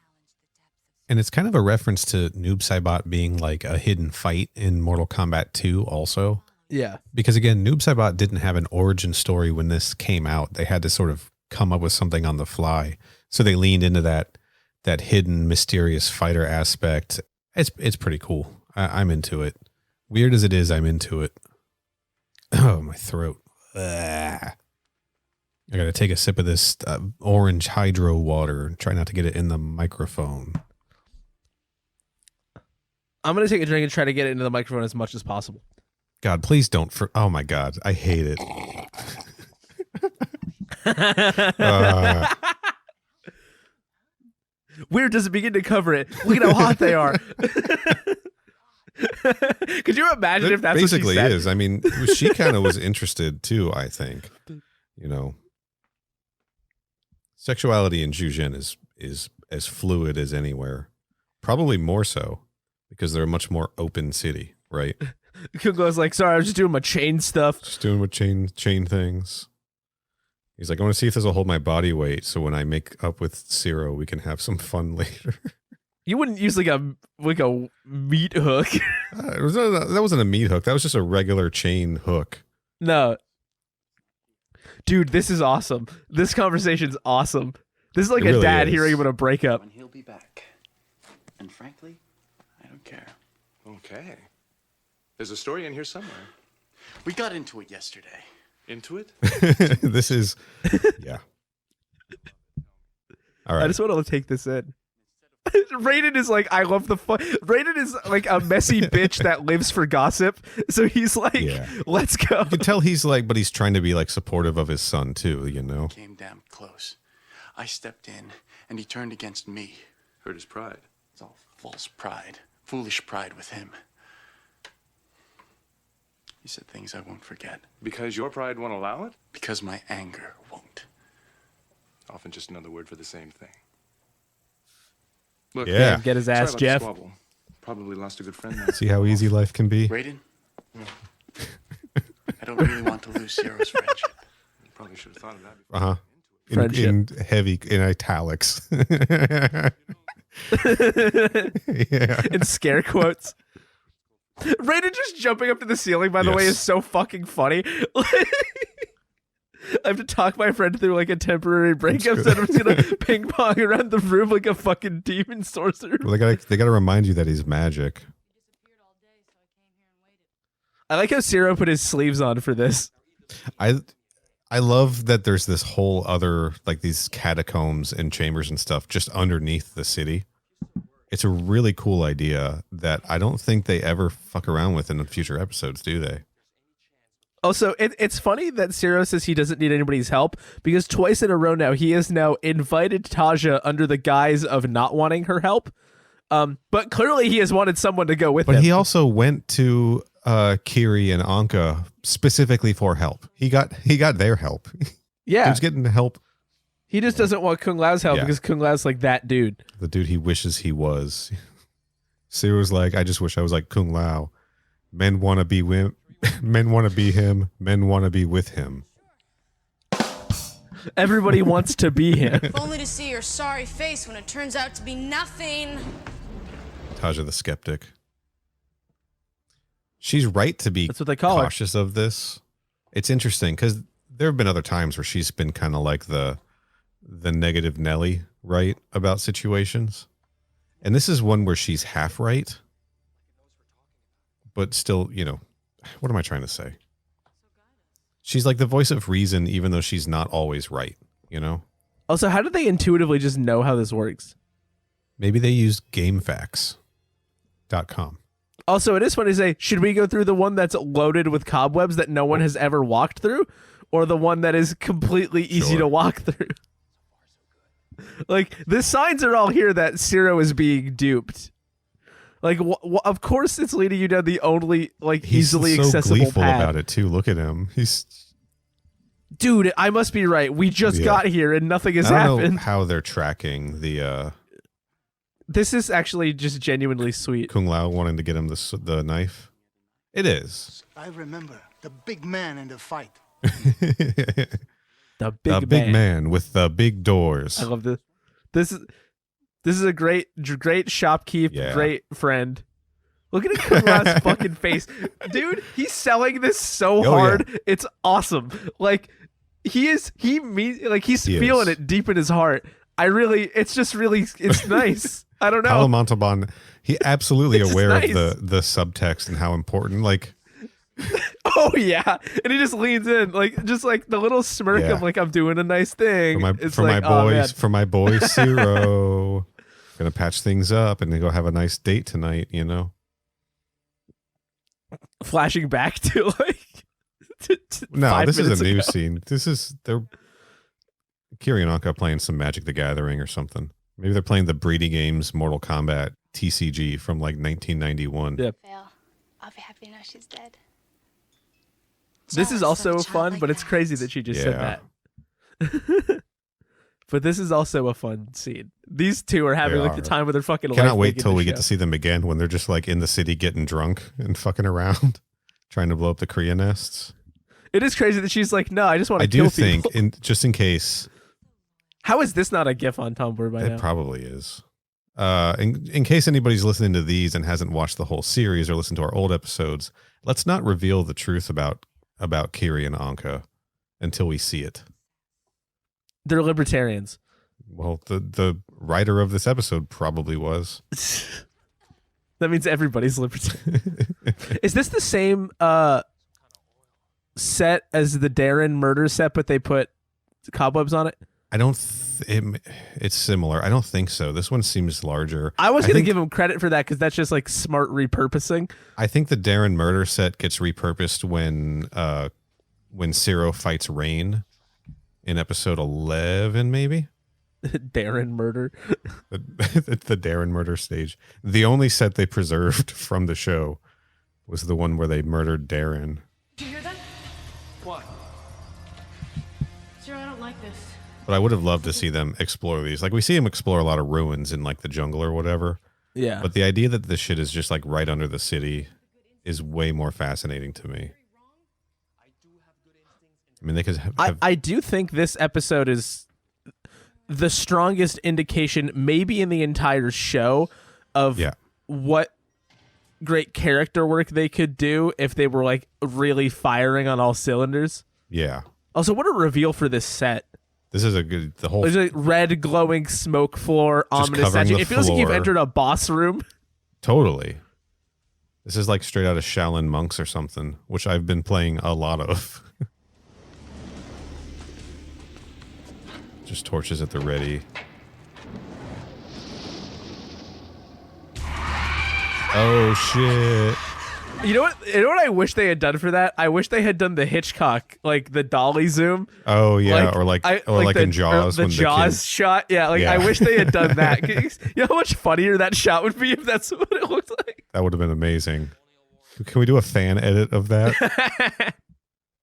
[SPEAKER 3] And it's kind of a reference to Noob Saibot being like a hidden fight in Mortal Kombat 2 also.
[SPEAKER 2] Yeah.
[SPEAKER 3] Because again, Noob Saibot didn't have an origin story when this came out. They had to sort of come up with something on the fly. So they leaned into that hidden, mysterious fighter aspect. It's pretty cool. I'm into it. Weird as it is, I'm into it. Oh, my throat. Ugh. I got to take a sip of this orange hydro water. Try not to get it in the microphone.
[SPEAKER 2] I'm going to take a drink and try to get it into the microphone as much as possible.
[SPEAKER 3] God, please don't. Oh, my God. I hate it.
[SPEAKER 2] Weird doesn't begin to cover it. Look at how hot they are. Could you imagine if that's
[SPEAKER 3] basically
[SPEAKER 2] what she said?
[SPEAKER 3] is. I mean, she kind of was interested too, I think. You know, sexuality in Zhejiang is as fluid as anywhere. Probably more so because they're a much more open city, right?
[SPEAKER 2] Kugo's like, sorry, I was just doing my chain stuff.
[SPEAKER 3] Just doing my chain things. He's like, I want to see if this will hold my body weight, so when I make up with Zero, we can have some fun later.
[SPEAKER 2] You wouldn't use like a meat hook.
[SPEAKER 3] That wasn't a meat hook. That was just a regular chain hook.
[SPEAKER 2] No. Dude, this is awesome. This conversation's awesome. This is like a dad hearing about a breakup.
[SPEAKER 6] And he'll be back. And frankly, I don't care.
[SPEAKER 8] Okay. There's a story in here somewhere.
[SPEAKER 6] We got into it yesterday.
[SPEAKER 8] Into it?
[SPEAKER 3] This is, yeah. All right.
[SPEAKER 2] I just want to take this in. Raiden is like, I love the fun. Raiden is like a messy bitch that lives for gossip. So he's like, let's go.
[SPEAKER 3] You can tell he's like, but he's trying to be like supportive of his son too, you know?
[SPEAKER 6] Came damn close. I stepped in and he turned against me.
[SPEAKER 8] Hurt his pride.
[SPEAKER 6] It's all false pride. Foolish pride with him. He said things I won't forget.
[SPEAKER 8] Because your pride won't allow it?
[SPEAKER 6] Because my anger won't.
[SPEAKER 8] Often just another word for the same thing. Look,
[SPEAKER 3] yeah.
[SPEAKER 2] Get his ass, Jeff.
[SPEAKER 8] Probably lost a good friend now.
[SPEAKER 3] See how easy life can be?
[SPEAKER 6] Raiden? I don't really want to lose Zero's friendship.
[SPEAKER 8] You probably should have thought of that before.
[SPEAKER 3] Uh-huh.
[SPEAKER 2] Friendship.
[SPEAKER 3] In heavy, in italics. Yeah.
[SPEAKER 2] In scare quotes. Raiden just jumping up to the ceiling, by the way, is so fucking funny. I have to talk my friend through like a temporary breakup, so I'm just gonna ping pong around the room like a fucking demon sorcerer.
[SPEAKER 3] Well, they gotta remind you that he's magic.
[SPEAKER 2] I like how Zero put his sleeves on for this.
[SPEAKER 3] I love that there's this whole other, like, these catacombs and chambers and stuff just underneath the city. It's a really cool idea that I don't think they ever fuck around with in the future episodes, do they?
[SPEAKER 2] Also, it's funny that Zero says he doesn't need anybody's help, because twice in a row now he has now invited Taja under the guise of not wanting her help. But clearly he has wanted someone to go with him.
[SPEAKER 3] But he also went to Kiri and Anka specifically for help. He got their help.
[SPEAKER 2] Yeah.
[SPEAKER 3] He was getting help.
[SPEAKER 2] He just doesn't want Kung Lao's help
[SPEAKER 3] Yeah.
[SPEAKER 2] because Kung Lao's like that dude.
[SPEAKER 3] The dude he wishes he was. Zero's like, I just wish I was like Kung Lao. Men want to be men want to be him. Men want to be with him.
[SPEAKER 2] Everybody wants to be him.
[SPEAKER 7] If only to see your sorry face when it turns out to be nothing.
[SPEAKER 3] Taja the skeptic. She's right to be
[SPEAKER 2] That's what they call her.
[SPEAKER 3] cautious of this. It's interesting because there have been other times where she's been kind of like the negative Nelly, right, about situations. And this is one where she's half right, but still, you know, what am I trying to say? She's like the voice of reason, even though she's not always right, you know?
[SPEAKER 2] Also, how do they intuitively just know how this works?
[SPEAKER 3] Maybe they used GameFAQs.com.
[SPEAKER 2] Also, it is funny to say, should we go through the one that's loaded with cobwebs that no one has ever walked through, or the one that is completely easy
[SPEAKER 3] Sure.
[SPEAKER 2] to walk through? Like, the signs are all here that Zero is being duped. Like, of course it's leading you down the only, like,
[SPEAKER 3] He's
[SPEAKER 2] easily
[SPEAKER 3] so
[SPEAKER 2] accessible
[SPEAKER 3] gleeful
[SPEAKER 2] path.
[SPEAKER 3] about it, too. Look at him. He's...
[SPEAKER 2] Dude, I must be right. We just
[SPEAKER 3] Yeah.
[SPEAKER 2] got here and nothing has
[SPEAKER 3] I don't
[SPEAKER 2] happened.
[SPEAKER 3] know how they're tracking the
[SPEAKER 2] This is actually just genuinely sweet.
[SPEAKER 3] Kung Lao wanting to get him the knife. It is.
[SPEAKER 9] I remember the big man in the fight.
[SPEAKER 2] The
[SPEAKER 3] The
[SPEAKER 2] big,
[SPEAKER 3] big
[SPEAKER 2] man.
[SPEAKER 3] man with the big doors.
[SPEAKER 2] I love this. This is a great shopkeep,
[SPEAKER 3] Yeah.
[SPEAKER 2] great friend. Look at Kung Lao's fucking face, dude. He's selling this so
[SPEAKER 3] Oh,
[SPEAKER 2] hard.
[SPEAKER 3] yeah.
[SPEAKER 2] It's awesome. Like he's feeling
[SPEAKER 3] is.
[SPEAKER 2] it deep in his heart. It's nice. I don't know.
[SPEAKER 3] Paolo Montalban, he absolutely
[SPEAKER 2] It's
[SPEAKER 3] aware
[SPEAKER 2] nice.
[SPEAKER 3] of the subtext and how important. Like,
[SPEAKER 2] Oh yeah, and he just leans in, like just like the little smirk
[SPEAKER 3] Yeah.
[SPEAKER 2] of like I'm doing a nice thing. It's like, oh, man.
[SPEAKER 3] for my boy Zero, gonna patch things up and then go have a nice date tonight. You know.
[SPEAKER 2] Flashing back to like
[SPEAKER 3] No,
[SPEAKER 2] 5
[SPEAKER 3] this is
[SPEAKER 2] minutes
[SPEAKER 3] a new
[SPEAKER 2] ago.
[SPEAKER 3] scene. They're Kiri and Anka playing some Magic the Gathering or something. Maybe they're playing the Breedy Games Mortal Kombat TCG from like 1991.
[SPEAKER 2] Yeah.
[SPEAKER 10] Well, I'll be happy to know she's dead.
[SPEAKER 2] This is
[SPEAKER 1] Jealous of
[SPEAKER 2] also
[SPEAKER 1] a child
[SPEAKER 2] fun,
[SPEAKER 1] like
[SPEAKER 2] but it's
[SPEAKER 1] that.
[SPEAKER 2] crazy that she just said
[SPEAKER 3] Yeah.
[SPEAKER 2] that. But this is also a fun scene. These two are having
[SPEAKER 3] They
[SPEAKER 2] like the
[SPEAKER 3] are.
[SPEAKER 2] time of their fucking life.
[SPEAKER 3] Cannot wait
[SPEAKER 2] making
[SPEAKER 3] till
[SPEAKER 2] this
[SPEAKER 3] we
[SPEAKER 2] show.
[SPEAKER 3] get to see them again when they're just like in the city getting drunk and fucking around, trying to blow up the Korea nests.
[SPEAKER 2] It is crazy that she's like, no, I just want to
[SPEAKER 3] I
[SPEAKER 2] kill
[SPEAKER 3] do think,
[SPEAKER 2] people.
[SPEAKER 3] just in case,
[SPEAKER 2] How is this not a GIF on Tumblr by
[SPEAKER 3] it
[SPEAKER 2] now?
[SPEAKER 3] probably is. In case anybody's listening to these and hasn't watched the whole series or listened to our old episodes, let's not reveal the truth about Kiri and Anka until we see it.
[SPEAKER 2] They're libertarians.
[SPEAKER 3] Well, the writer of this episode probably was.
[SPEAKER 2] That means everybody's libertarian. Is this the same set as the Darren murder set, but they put cobwebs on it?
[SPEAKER 3] I don't. It's similar. I don't think so. This one seems larger.
[SPEAKER 2] I was going to
[SPEAKER 3] think-
[SPEAKER 2] give him credit for that because that's just like smart repurposing.
[SPEAKER 3] I think the Darren murder set gets repurposed when Zero fights Rain in episode 11, maybe.
[SPEAKER 2] Darren murder.
[SPEAKER 3] The Darren murder stage. The only set they preserved from the show was the one where they murdered Darren.
[SPEAKER 7] Did you hear that?
[SPEAKER 5] What?
[SPEAKER 7] Zero, I don't like this.
[SPEAKER 3] But I would have loved to see them explore these. Like we see them explore a lot of ruins in like the jungle or whatever.
[SPEAKER 2] Yeah.
[SPEAKER 3] But the idea that this shit is just like right under the city is way more fascinating to me. I mean, they could have
[SPEAKER 2] I do think this episode is the strongest indication, maybe in the entire show, of
[SPEAKER 3] Yeah.
[SPEAKER 2] what great character work they could do if they were like really firing on all cylinders.
[SPEAKER 3] Yeah.
[SPEAKER 2] Also, what a reveal for this set.
[SPEAKER 3] This is a good, the whole...
[SPEAKER 2] There's a red glowing smoke floor,
[SPEAKER 3] Just
[SPEAKER 2] ominous
[SPEAKER 3] covering
[SPEAKER 2] statue.
[SPEAKER 3] the
[SPEAKER 2] It feels like you've
[SPEAKER 3] floor.
[SPEAKER 2] entered a boss room.
[SPEAKER 3] Totally. This is like straight out of Shaolin Monks or something, which I've been playing a lot of. Just torches at the ready. Oh shit.
[SPEAKER 2] You know what I wish they had done for that? I wish they had done the Hitchcock, like the dolly zoom.
[SPEAKER 3] Oh yeah, or like in Jaws,
[SPEAKER 2] the
[SPEAKER 3] when
[SPEAKER 2] Jaws
[SPEAKER 3] the
[SPEAKER 2] shot. Yeah, like I wish they had done that. You know how much funnier that shot would be if that's what it looked like?
[SPEAKER 3] that would have been amazing. Can we do a fan edit of that?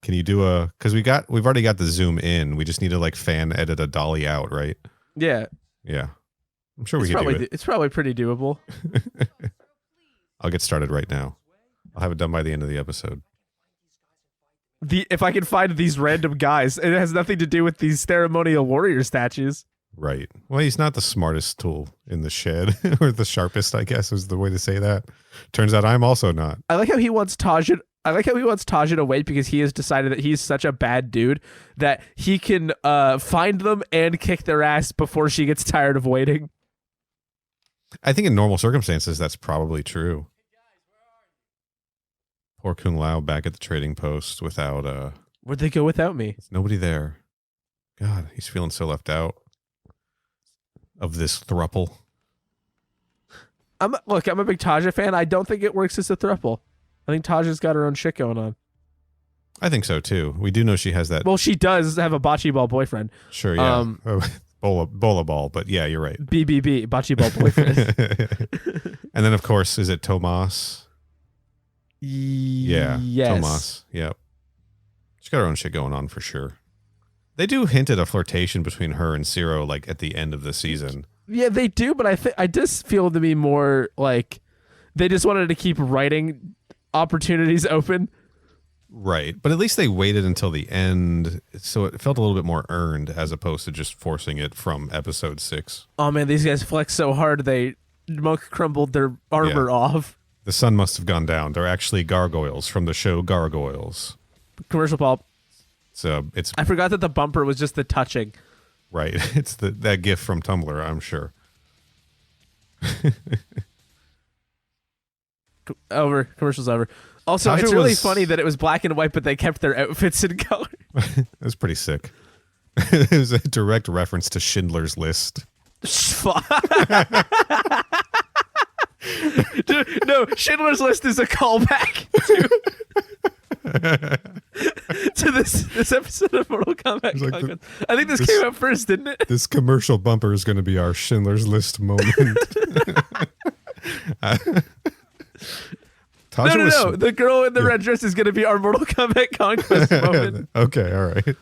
[SPEAKER 3] Can you do a, because we've already got the zoom in. We just need to like fan edit a dolly out, right?
[SPEAKER 2] Yeah.
[SPEAKER 3] Yeah. I'm sure we can do it.
[SPEAKER 2] It's probably pretty doable.
[SPEAKER 3] I'll get started right now. I'll have it done by the end of the episode.
[SPEAKER 2] If I can find these random guys, it has nothing to do with these ceremonial warrior statues.
[SPEAKER 3] Right. Well, he's not the smartest tool in the shed, or the sharpest, I guess is the way to say that. Turns out I'm also not.
[SPEAKER 2] I like how he wants Tajin to wait because he has decided that he's such a bad dude that he can find them and kick their ass before she gets tired of waiting.
[SPEAKER 3] I think in normal circumstances, that's probably true. Poor Kung Lao back at the trading post without...
[SPEAKER 2] Where'd they go without me?
[SPEAKER 3] There's nobody there. God, he's feeling so left out of this thruple.
[SPEAKER 2] I'm a big Taja fan. I don't think it works as a thruple. I think Taja's got her own shit going on.
[SPEAKER 3] I think so, too. We do know she has that...
[SPEAKER 2] Well, she does have a bocce ball boyfriend.
[SPEAKER 3] Sure, yeah. Bola ball, but yeah, you're right.
[SPEAKER 2] BBB, bocce ball boyfriend.
[SPEAKER 3] And then, of course, is it Tomas? Yeah,
[SPEAKER 2] yes.
[SPEAKER 3] Tomas. Yep. She's got her own shit going on for sure. They do hint at a flirtation between her and Ciro, like at the end of the season.
[SPEAKER 2] Yeah, they do, but I just feel to be more like they just wanted to keep writing opportunities open.
[SPEAKER 3] Right, but at least they waited until the end, so it felt a little bit more earned as opposed to just forcing it from episode 6.
[SPEAKER 2] Oh man, these guys flexed so hard they monk crumbled their armor off.
[SPEAKER 3] The sun must have gone down. They're actually gargoyles from the show Gargoyles.
[SPEAKER 2] Commercial pulp.
[SPEAKER 3] So it's...
[SPEAKER 2] I forgot that the bumper was just the touching.
[SPEAKER 3] Right. It's that gif from Tumblr, I'm sure.
[SPEAKER 2] Commercial's over. Also,
[SPEAKER 3] Tasha
[SPEAKER 2] it's really
[SPEAKER 3] was-
[SPEAKER 2] funny that it was black and white, but they kept their outfits in color.
[SPEAKER 3] It was pretty sick. It was a direct reference to Schindler's List.
[SPEAKER 2] No, Schindler's List is a callback to this episode of Mortal Kombat.
[SPEAKER 3] Like
[SPEAKER 2] Conquest. I think this came out first, didn't it?
[SPEAKER 3] This commercial bumper is going to be our Schindler's List moment.
[SPEAKER 2] No. The girl in the red dress is going to be our Mortal Kombat Conquest moment.
[SPEAKER 3] Okay, all right.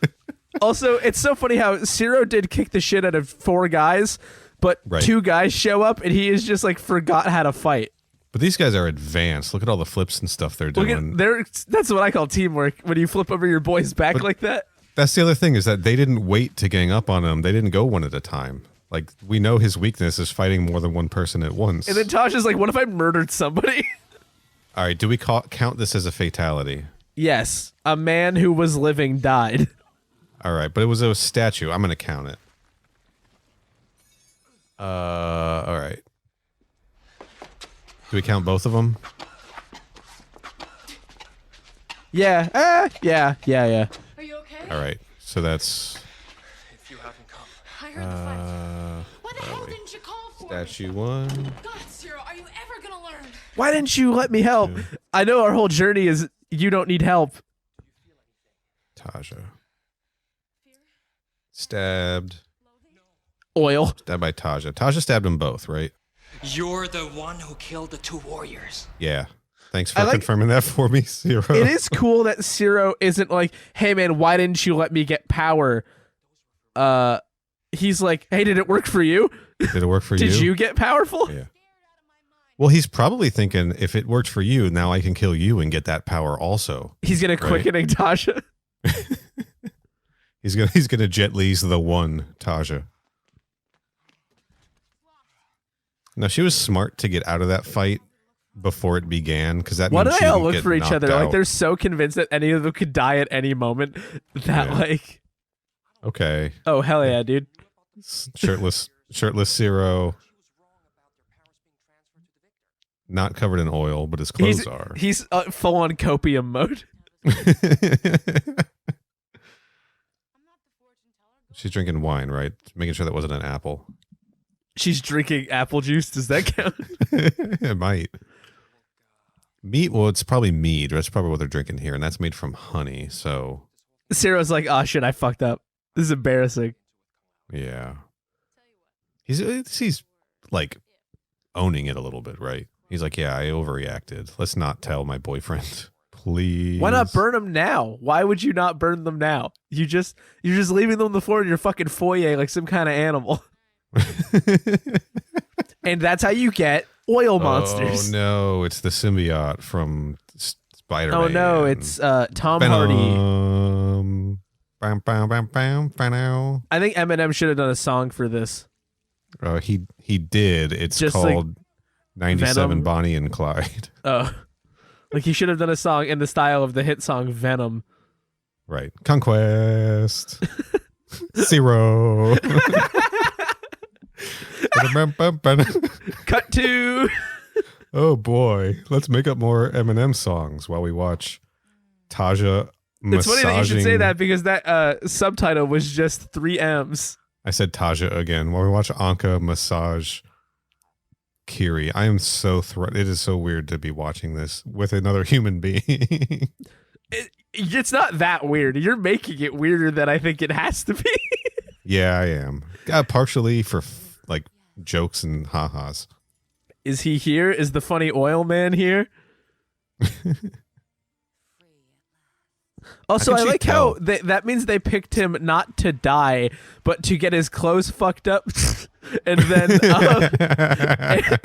[SPEAKER 2] Also, it's so funny how Ciro did kick the shit out of 4 guys, but 2 guys show up and he is just like forgot how to fight.
[SPEAKER 3] But these guys are advanced. Look at all the flips and stuff they're doing.
[SPEAKER 2] That's what I call teamwork, when you flip over your boy's back like that.
[SPEAKER 3] That's the other thing, is that they didn't wait to gang up on him. They didn't go one at a time. Like, we know his weakness is fighting more than one person at once.
[SPEAKER 2] And then Tasha's like, what if I murdered somebody?
[SPEAKER 3] All right, do we count this as a fatality?
[SPEAKER 2] Yes. A man who was living died.
[SPEAKER 3] All right, but it was a statue. I'm going to count it. All right. Do we count both of them?
[SPEAKER 2] Yeah. Yeah.
[SPEAKER 7] Are you okay?
[SPEAKER 3] All right, so that's...
[SPEAKER 5] If you haven't come.
[SPEAKER 7] I heard the fight. Why the hell didn't you call for
[SPEAKER 3] Statue 1.
[SPEAKER 7] God, Ciro, are you ever gonna learn?
[SPEAKER 2] Why didn't you let me help? I know our whole journey is you don't need help.
[SPEAKER 3] Taja. Stabbed.
[SPEAKER 2] Oil.
[SPEAKER 3] Stabbed by Taja. Taja stabbed them both, right?
[SPEAKER 5] You're the one who killed the 2 warriors.
[SPEAKER 3] Yeah. Thanks for confirming that for me, Ciro.
[SPEAKER 2] It is cool that Ciro isn't like, hey man, why didn't you let me get power? He's like, hey, did it work for you?
[SPEAKER 3] Did it work for you?
[SPEAKER 2] Did you get powerful?
[SPEAKER 3] Yeah. Well, he's probably thinking, if it worked for you, now I can kill you and get that power also.
[SPEAKER 2] He's gonna quickening Tasha.
[SPEAKER 3] He's gonna Jet Li's the one Taja. Now, she was smart to get out of that fight before it began, because that
[SPEAKER 2] Why do
[SPEAKER 3] means
[SPEAKER 2] they
[SPEAKER 3] she
[SPEAKER 2] all
[SPEAKER 3] would
[SPEAKER 2] look
[SPEAKER 3] get
[SPEAKER 2] for each other?
[SPEAKER 3] knocked
[SPEAKER 2] Like
[SPEAKER 3] out.
[SPEAKER 2] they're so convinced that any of them could die at any moment that
[SPEAKER 3] Yeah.
[SPEAKER 2] like,
[SPEAKER 3] Okay.
[SPEAKER 2] oh hell yeah, dude.
[SPEAKER 3] Shirtless Zero. Not covered in oil, but his clothes are.
[SPEAKER 2] He's full on copium mode.
[SPEAKER 3] She's drinking wine, right? Making sure that wasn't an apple.
[SPEAKER 2] She's drinking apple juice. Does that count?
[SPEAKER 3] It might. Meat, well, it's probably mead. That's probably what they're drinking here, and that's made from honey, so...
[SPEAKER 2] Sarah's like, oh shit, I fucked up. This is embarrassing.
[SPEAKER 3] Yeah. He's like owning it a little bit, right? He's like, yeah, I overreacted. Let's not tell my boyfriend, please.
[SPEAKER 2] Why not burn them now? Why would you not burn them now? You're just leaving them on the floor in your fucking foyer like some kind of animal. And that's how you get oil monsters.
[SPEAKER 3] Oh no, it's the symbiote from Spider-Man.
[SPEAKER 2] Oh no, it's Tom Hardy.
[SPEAKER 3] Bam, bam, bam, bam, bam.
[SPEAKER 2] I think Eminem should have done a song for this.
[SPEAKER 3] He did. It's
[SPEAKER 2] Just
[SPEAKER 3] called 97
[SPEAKER 2] Venom.
[SPEAKER 3] Bonnie and Clyde.
[SPEAKER 2] Oh, like he should have done a song in the style of the hit song Venom.
[SPEAKER 3] Right. Conquest. Zero.
[SPEAKER 2] Cut to.
[SPEAKER 3] Oh boy. Let's make up more Eminem songs while we watch Taja massaging.
[SPEAKER 2] It's funny that you should say that because that subtitle was just 3 M's.
[SPEAKER 3] I said Taja again. While we watch Anka massage Kiri. I am so it is so weird to be watching this with another human being.
[SPEAKER 2] It's not that weird. You're making it weirder than I think it has to be.
[SPEAKER 3] Yeah, I am. Partially for like jokes and ha-has.
[SPEAKER 2] Is he here? Is the funny oil man here? Also, I like how that means they picked him not to die, but to get his clothes fucked up, and then and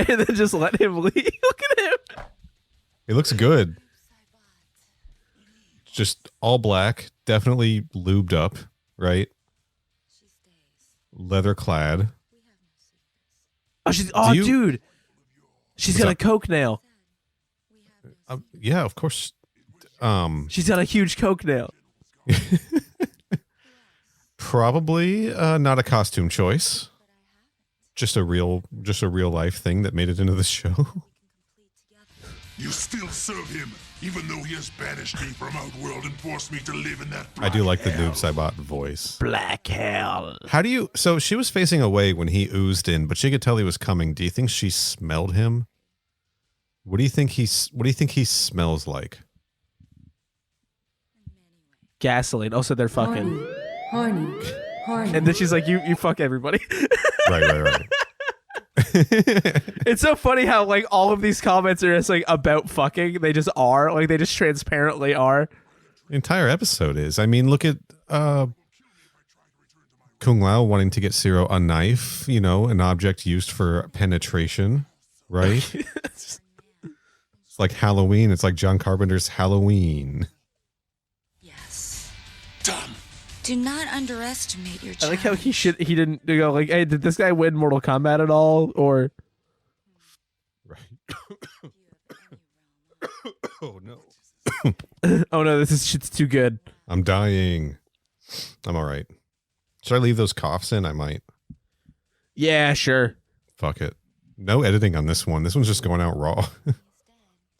[SPEAKER 2] then just let him leave. Look at him.
[SPEAKER 3] It looks good. Just all black, definitely lubed up, right? Leather clad.
[SPEAKER 2] Oh, dude. She's got a coke nail.
[SPEAKER 3] Yeah, of course.
[SPEAKER 2] She's got a huge coke nail.
[SPEAKER 3] Probably not a costume choice. Just a real life thing that made it into the show.
[SPEAKER 11] You still serve him, even though he has banished me from Outworld and forced me to live in that
[SPEAKER 3] I do like the
[SPEAKER 11] hell.
[SPEAKER 3] Noob Saibot voice.
[SPEAKER 2] Black hell.
[SPEAKER 3] How do you? So she was facing away when he oozed in, but she could tell he was coming. Do you think she smelled him? What do you think he smells like?
[SPEAKER 2] Gasoline. Also, they're fucking.
[SPEAKER 12] Horny.
[SPEAKER 2] And then she's like, "You fuck everybody."
[SPEAKER 3] Right.
[SPEAKER 2] It's so funny how like all of these comments are just like about fucking. They just are like they just transparently are.
[SPEAKER 3] The entire episode is. I mean, look at Kung Lao wanting to get Zero a knife. You know, an object used for penetration. Right. It's like Halloween. It's like John Carpenter's Halloween.
[SPEAKER 1] Yes. Do not underestimate your
[SPEAKER 2] I
[SPEAKER 1] child.
[SPEAKER 2] like how he didn't go like, hey, did this guy win Mortal Kombat at all? Or
[SPEAKER 3] Oh no.
[SPEAKER 2] oh no, this shit's too good.
[SPEAKER 3] I'm dying. I'm all right. Should I leave those coughs in? I might.
[SPEAKER 2] Yeah, sure.
[SPEAKER 3] Fuck it. No editing on this one. This one's just going out raw.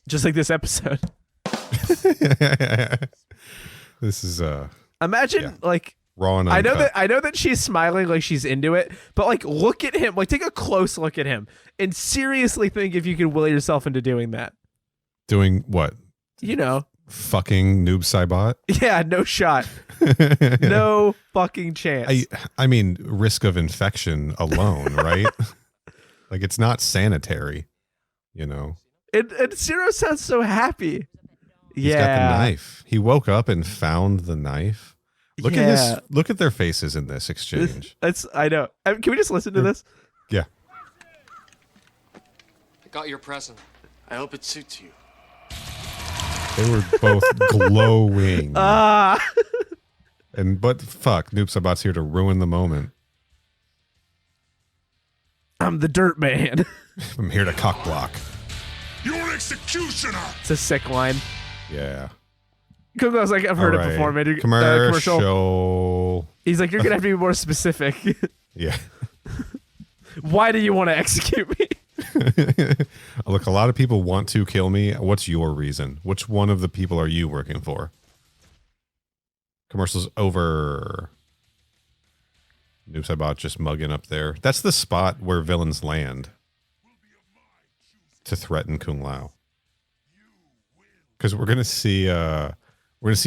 [SPEAKER 2] Just like this episode.
[SPEAKER 3] This is
[SPEAKER 2] Imagine like
[SPEAKER 3] raw and
[SPEAKER 2] I
[SPEAKER 3] uncut.
[SPEAKER 2] know that she's smiling like she's into it, but like look at him, like take a close look at him and seriously think if you can will yourself into doing that.
[SPEAKER 3] Doing what?
[SPEAKER 2] You know.
[SPEAKER 3] Fucking Noob Saibot?
[SPEAKER 2] Yeah, no shot. No fucking chance.
[SPEAKER 3] I mean, risk of infection alone, right? Like it's not sanitary, you know.
[SPEAKER 2] And Zero sounds so happy.
[SPEAKER 3] He's got the knife. He woke up and found the knife. Look at their faces in this exchange.
[SPEAKER 2] I know. Can we just listen to this?
[SPEAKER 3] Yeah.
[SPEAKER 5] I got your present.
[SPEAKER 6] I hope it suits you.
[SPEAKER 3] They were both glowing.
[SPEAKER 2] Ah.
[SPEAKER 3] But fuck, Noob Saibot's here to ruin the moment.
[SPEAKER 2] I'm the dirt man.
[SPEAKER 3] I'm here to cock block.
[SPEAKER 11] You're executioner.
[SPEAKER 2] It's a sick line.
[SPEAKER 3] Yeah.
[SPEAKER 2] Kung Lao's like, I've heard it before, man.
[SPEAKER 3] Commercial.
[SPEAKER 2] He's like, you're gonna have to be more specific.
[SPEAKER 3] Yeah.
[SPEAKER 2] Why do you want to execute me?
[SPEAKER 3] Look, a lot of people want to kill me. What's your reason? Which one of the people are you working for? Commercials over. Noob Saibot just mugging up there. That's the spot where villains land to threaten Kung Lao. Because we're gonna see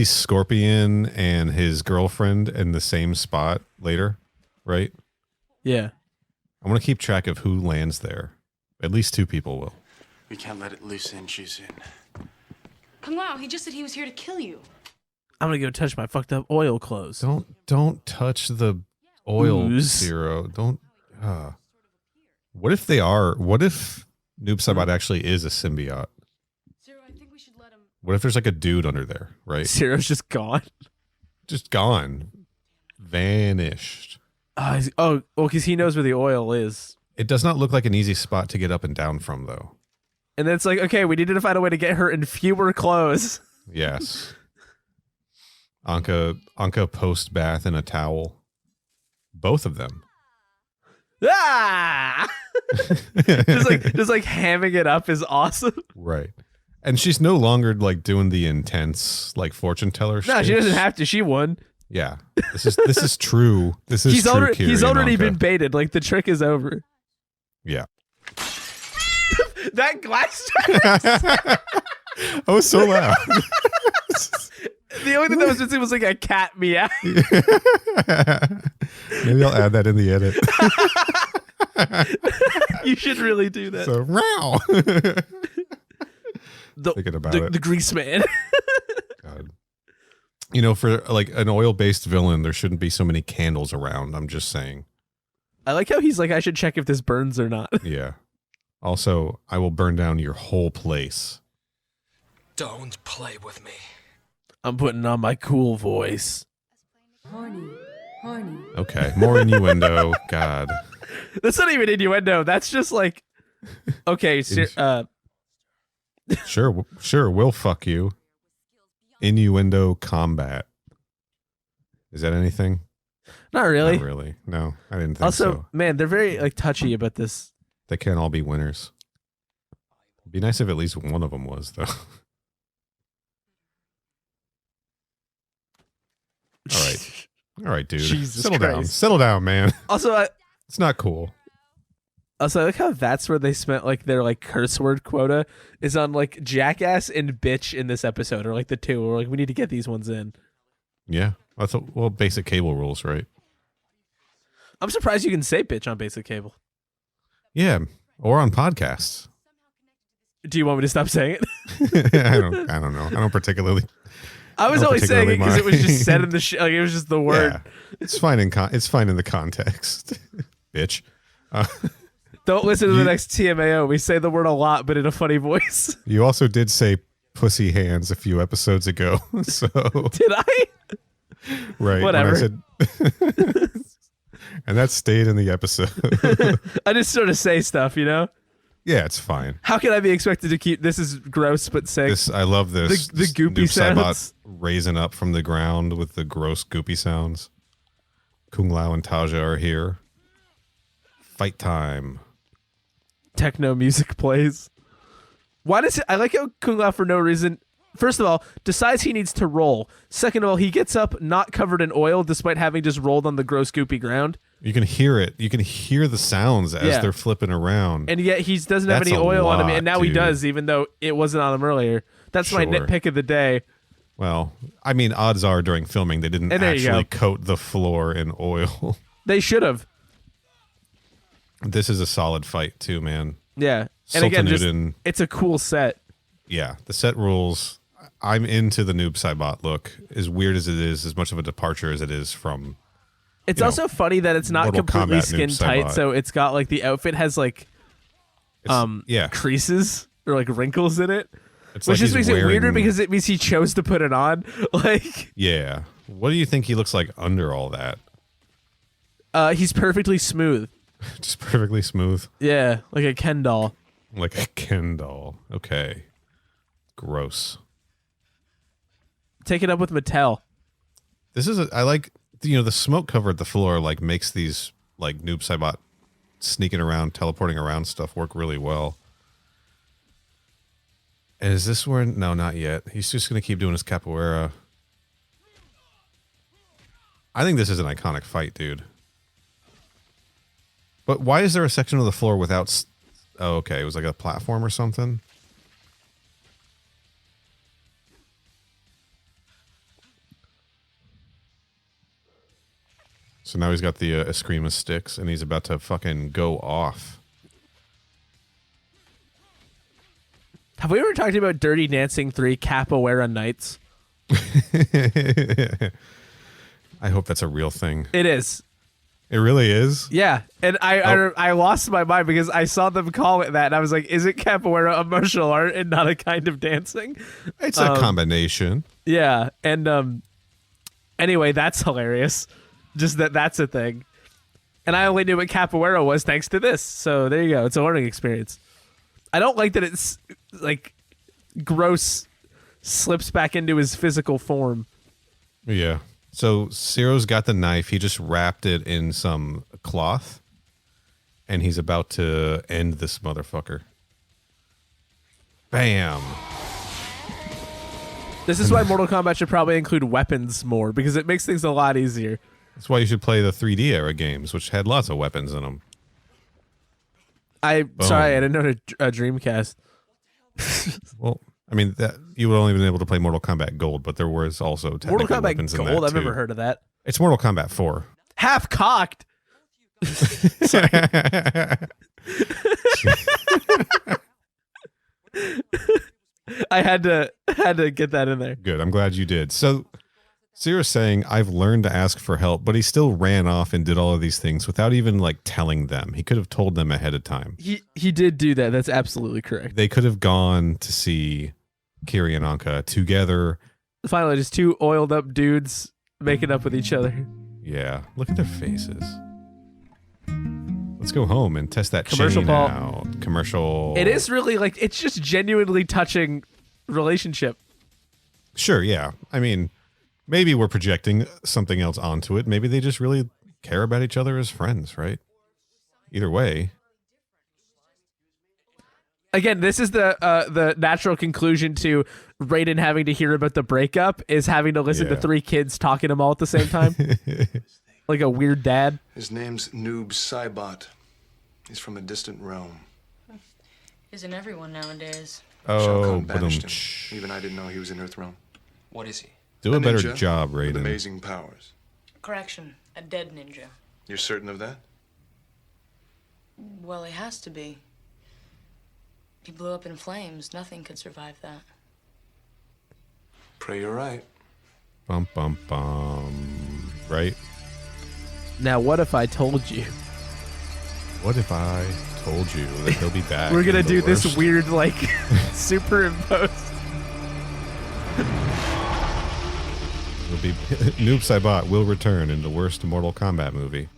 [SPEAKER 3] Scorpion and his girlfriend in the same spot later, right?
[SPEAKER 2] Yeah.
[SPEAKER 3] I want to keep track of who lands there. At least 2 people will.
[SPEAKER 6] We can't let it loose in, Shuzin.
[SPEAKER 7] Kung Lao, he just said he was here to kill you.
[SPEAKER 2] I'm gonna go touch my fucked up oil clothes.
[SPEAKER 3] Don't touch the oil,
[SPEAKER 2] Ooze.
[SPEAKER 3] Zero. Don't. What if they are? What if Noob Saibot actually is a symbiote?
[SPEAKER 7] Zero, I think we should let him.
[SPEAKER 3] What if there's like a dude under there, right?
[SPEAKER 2] Zero's just gone.
[SPEAKER 3] Just gone. Vanished.
[SPEAKER 2] Well, because he knows where the oil is.
[SPEAKER 3] It does not look like an easy spot to get up and down from, though.
[SPEAKER 2] And then it's like, okay, we needed to find a way to get her in fewer clothes.
[SPEAKER 3] Yes. Anka post bath in a towel. Both of them.
[SPEAKER 2] Ah! just like hamming it up is awesome.
[SPEAKER 3] Right. And she's no longer like doing the intense like fortune teller shit.
[SPEAKER 2] No, she doesn't have to. She won.
[SPEAKER 3] Yeah. This is true. This is
[SPEAKER 2] he's
[SPEAKER 3] true.
[SPEAKER 2] He's already
[SPEAKER 3] Anka.
[SPEAKER 2] been baited. Like the trick is over.
[SPEAKER 3] Yeah.
[SPEAKER 2] That glass.
[SPEAKER 3] I was so loud.
[SPEAKER 2] The only thing that was missing was like a cat meow.
[SPEAKER 3] Maybe I'll add that in the edit.
[SPEAKER 2] You should really do that.
[SPEAKER 3] So meow. Thinking about it.
[SPEAKER 2] The grease man.
[SPEAKER 3] God. You know, for like an oil-based villain, there shouldn't be so many candles around. I'm just saying.
[SPEAKER 2] I like how he's like, I should check if this burns or not.
[SPEAKER 3] Yeah. Also, I will burn down your whole place.
[SPEAKER 5] Don't play with me.
[SPEAKER 2] I'm putting on my cool voice.
[SPEAKER 7] Horny.
[SPEAKER 3] Okay, more innuendo. God.
[SPEAKER 2] That's not even innuendo. That's just like, okay,
[SPEAKER 3] Sure, we'll fuck you. Innuendo combat. Is that anything?
[SPEAKER 2] not really.
[SPEAKER 3] Not really. No, I didn't think
[SPEAKER 2] Also,
[SPEAKER 3] so.
[SPEAKER 2] man, they're very like touchy about this.
[SPEAKER 3] They can't all be winners. It'd be nice if at least one of them was, though. All right, dude.
[SPEAKER 2] Jesus
[SPEAKER 3] Settle down.
[SPEAKER 2] Christ.
[SPEAKER 3] Settle down, man.
[SPEAKER 2] Also,
[SPEAKER 3] It's not cool.
[SPEAKER 2] I like how that's where they spent like their like curse word quota is on like jackass and bitch in this episode, or like the two. We're like, we need to get these ones in.
[SPEAKER 3] Yeah. That's basic cable rules, right?
[SPEAKER 2] I'm surprised you can say bitch on basic cable.
[SPEAKER 3] Yeah. Or on podcasts.
[SPEAKER 2] Do you want me to stop saying it?
[SPEAKER 3] I don't know. I don't particularly.
[SPEAKER 2] I was
[SPEAKER 3] Not
[SPEAKER 2] only saying it because it was just
[SPEAKER 3] particularly
[SPEAKER 2] said in the like it was just the word.
[SPEAKER 3] Yeah. It's fine in the context. Bitch.
[SPEAKER 2] Don't listen to the next TMAO. We say the word a lot, but in a funny voice.
[SPEAKER 3] You also did say pussy hands a few episodes ago. So
[SPEAKER 2] Did I?
[SPEAKER 3] right.
[SPEAKER 2] Whatever.
[SPEAKER 3] When I said, and that stayed in the episode.
[SPEAKER 2] I just sort of say stuff, you know?
[SPEAKER 3] Yeah, it's fine.
[SPEAKER 2] How can I be expected to keep this is gross but sick?
[SPEAKER 3] I love this.
[SPEAKER 2] The goopy
[SPEAKER 3] Noob Saibot
[SPEAKER 2] sounds.
[SPEAKER 3] raising up from the ground with the gross goopy sounds. Kung Lao and Taja are here. Fight time.
[SPEAKER 2] Techno music plays. Why does it? I like how Kung Lao for no reason. First of all, decides he needs to roll. Second of all, he gets up not covered in oil despite having just rolled on the gross goopy ground.
[SPEAKER 3] You can hear it. You can hear the sounds as they're flipping around.
[SPEAKER 2] And yet he doesn't have
[SPEAKER 3] That's
[SPEAKER 2] any
[SPEAKER 3] a
[SPEAKER 2] oil on him,
[SPEAKER 3] lot,
[SPEAKER 2] and now he
[SPEAKER 3] dude.
[SPEAKER 2] does, even though it wasn't on him earlier. That's my
[SPEAKER 3] Sure.
[SPEAKER 2] nitpick of the day.
[SPEAKER 3] Well, I mean, odds are during filming they didn't
[SPEAKER 2] And there you
[SPEAKER 3] actually
[SPEAKER 2] go.
[SPEAKER 3] coat the floor in oil.
[SPEAKER 2] They should have.
[SPEAKER 3] This is a solid fight too, man.
[SPEAKER 2] Yeah. And again, just,
[SPEAKER 3] Sultanuddin.
[SPEAKER 2] it's a cool set.
[SPEAKER 3] Yeah, the set rules. I'm into the Noob Saibot look. As weird as it is, as much of a departure as it is from.
[SPEAKER 2] It's also funny that it's not
[SPEAKER 3] Mortal
[SPEAKER 2] completely
[SPEAKER 3] Kombat
[SPEAKER 2] skin
[SPEAKER 3] Noob
[SPEAKER 2] tight,
[SPEAKER 3] Saibot.
[SPEAKER 2] so it's got like the outfit has like creases or like wrinkles in it.
[SPEAKER 3] It's
[SPEAKER 2] Which
[SPEAKER 3] like
[SPEAKER 2] just
[SPEAKER 3] he's
[SPEAKER 2] makes it weirder
[SPEAKER 3] wearing-
[SPEAKER 2] because it means he chose to put it on. Like
[SPEAKER 3] Yeah. What do you think he looks like under all that?
[SPEAKER 2] he's perfectly smooth.
[SPEAKER 3] Just perfectly smooth.
[SPEAKER 2] Yeah, like a Ken doll.
[SPEAKER 3] Like a Ken doll. Okay. Gross.
[SPEAKER 2] Take it up with Mattel.
[SPEAKER 3] I like, the smoke cover at the floor, like, makes these, like, Noob Saibot sneaking around, teleporting around stuff work really well. And is this where, no, not yet. He's just going to keep doing his capoeira. I think this is an iconic fight, dude. But why is there a section of the floor without, oh, okay, it was like a platform or something? So now he's got the Eskrima sticks, and he's about to fucking go off.
[SPEAKER 2] Have we ever talked about Dirty Dancing 3 Capoeira Nights?
[SPEAKER 3] I hope that's a real thing.
[SPEAKER 2] It is.
[SPEAKER 3] It really is?
[SPEAKER 2] Yeah. And I lost my mind because I saw them call it that, and I was like, is it capoeira a martial art and not a kind of dancing?
[SPEAKER 3] It's a combination.
[SPEAKER 2] Yeah. And anyway, that's hilarious. Just that's a thing. And I only knew what capoeira was thanks to this. So there you go. It's a learning experience. I don't like that it's like gross slips back into his physical form.
[SPEAKER 3] Yeah. So Ciro's got the knife. He just wrapped it in some cloth. And he's about to end this motherfucker. Bam.
[SPEAKER 2] This is why Mortal Kombat should probably include weapons more, because it makes things a lot easier.
[SPEAKER 3] That's why you should play the 3D era games, which had lots of weapons in them.
[SPEAKER 2] Sorry, I didn't know a Dreamcast.
[SPEAKER 3] Well, I mean, that you would only been able to play Mortal Kombat Gold, but there was also
[SPEAKER 2] Mortal Kombat
[SPEAKER 3] weapons in
[SPEAKER 2] Gold.
[SPEAKER 3] that
[SPEAKER 2] I've never heard of that.
[SPEAKER 3] It's Mortal Kombat 4.
[SPEAKER 2] Half cocked. Sorry. I had to get that in there.
[SPEAKER 3] Good. I'm glad you did. So Ciro's saying, I've learned to ask for help, but he still ran off and did all of these things without even like telling them. He could have told them ahead of time.
[SPEAKER 2] He did do that. That's absolutely correct.
[SPEAKER 3] They could have gone to see Kiri and Anka together.
[SPEAKER 2] Finally, just two oiled up dudes making up with each other.
[SPEAKER 3] Yeah. Look at their faces. Let's go home and test that
[SPEAKER 2] Commercial
[SPEAKER 3] chain
[SPEAKER 2] Paul.
[SPEAKER 3] out. Commercial.
[SPEAKER 2] It is really like, it's just genuinely touching relationship.
[SPEAKER 3] Sure, yeah. I mean, maybe we're projecting something else onto it. Maybe they just really care about each other as friends, right? Either way.
[SPEAKER 2] Again, this is the natural conclusion to Raiden having to hear about the breakup is having to listen to three kids talking to them all at the same time. Like a weird dad.
[SPEAKER 8] His name's Noob Saibot. He's from a distant realm.
[SPEAKER 7] Isn't everyone nowadays?
[SPEAKER 3] Oh,
[SPEAKER 8] Shao Kahn banished him. Even I didn't know he was in Earthrealm.
[SPEAKER 5] What is he?
[SPEAKER 3] Do a better
[SPEAKER 8] ninja
[SPEAKER 3] job,
[SPEAKER 8] with
[SPEAKER 3] Raiden.
[SPEAKER 8] amazing powers.
[SPEAKER 7] Correction, a dead ninja.
[SPEAKER 8] You're certain of that?
[SPEAKER 7] Well, he has to be. He blew up in flames. Nothing could survive that.
[SPEAKER 8] Pray you're right.
[SPEAKER 3] Bum, bum, bum. Right?
[SPEAKER 2] Now, what if I told you?
[SPEAKER 3] What if I told you that he'll be back?
[SPEAKER 2] We're gonna
[SPEAKER 3] in the
[SPEAKER 2] do this
[SPEAKER 3] worst-
[SPEAKER 2] weird, like, superimposed.
[SPEAKER 3] It'll be Noob Saibot will return in the worst Mortal Kombat movie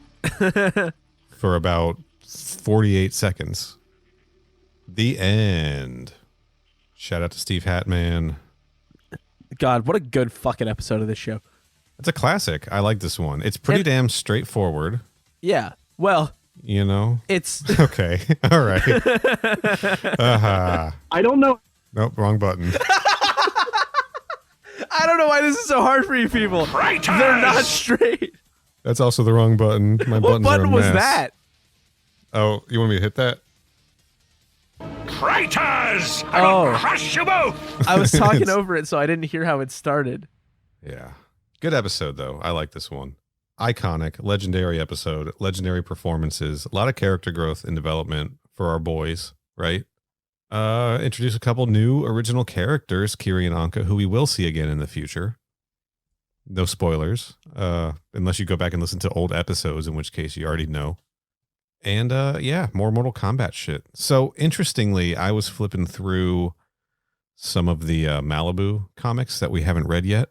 [SPEAKER 3] for about 48 seconds. The end. Shout out to Steve Hatman.
[SPEAKER 2] God, what a good fucking episode of this show.
[SPEAKER 3] It's a classic. I like this one. It's pretty damn straightforward.
[SPEAKER 2] Yeah. Well,
[SPEAKER 3] you know,
[SPEAKER 2] it's
[SPEAKER 3] okay. All right.
[SPEAKER 2] I don't know.
[SPEAKER 3] Nope, wrong button.
[SPEAKER 2] I don't know why this is so hard for you people.
[SPEAKER 11] Traitors!
[SPEAKER 2] They're not straight.
[SPEAKER 3] That's also the wrong button. My
[SPEAKER 2] What
[SPEAKER 3] buttons are a
[SPEAKER 2] button was
[SPEAKER 3] mess.
[SPEAKER 2] that?
[SPEAKER 3] Oh, you want me to hit that?
[SPEAKER 11] Traitors! I
[SPEAKER 2] Oh.
[SPEAKER 11] will crush you both!
[SPEAKER 2] I was talking over it, so I didn't hear how it started.
[SPEAKER 3] Yeah. Good episode, though. I like this one. Iconic, legendary episode, legendary performances, a lot of character growth and development for our boys, right? Introduce a couple new original characters, Kiri and Anka, who we will see again in the future. No spoilers, unless you go back and listen to old episodes, in which case you already know. And yeah, more Mortal Kombat shit. So interestingly, I was flipping through some of the Malibu comics that we haven't read yet.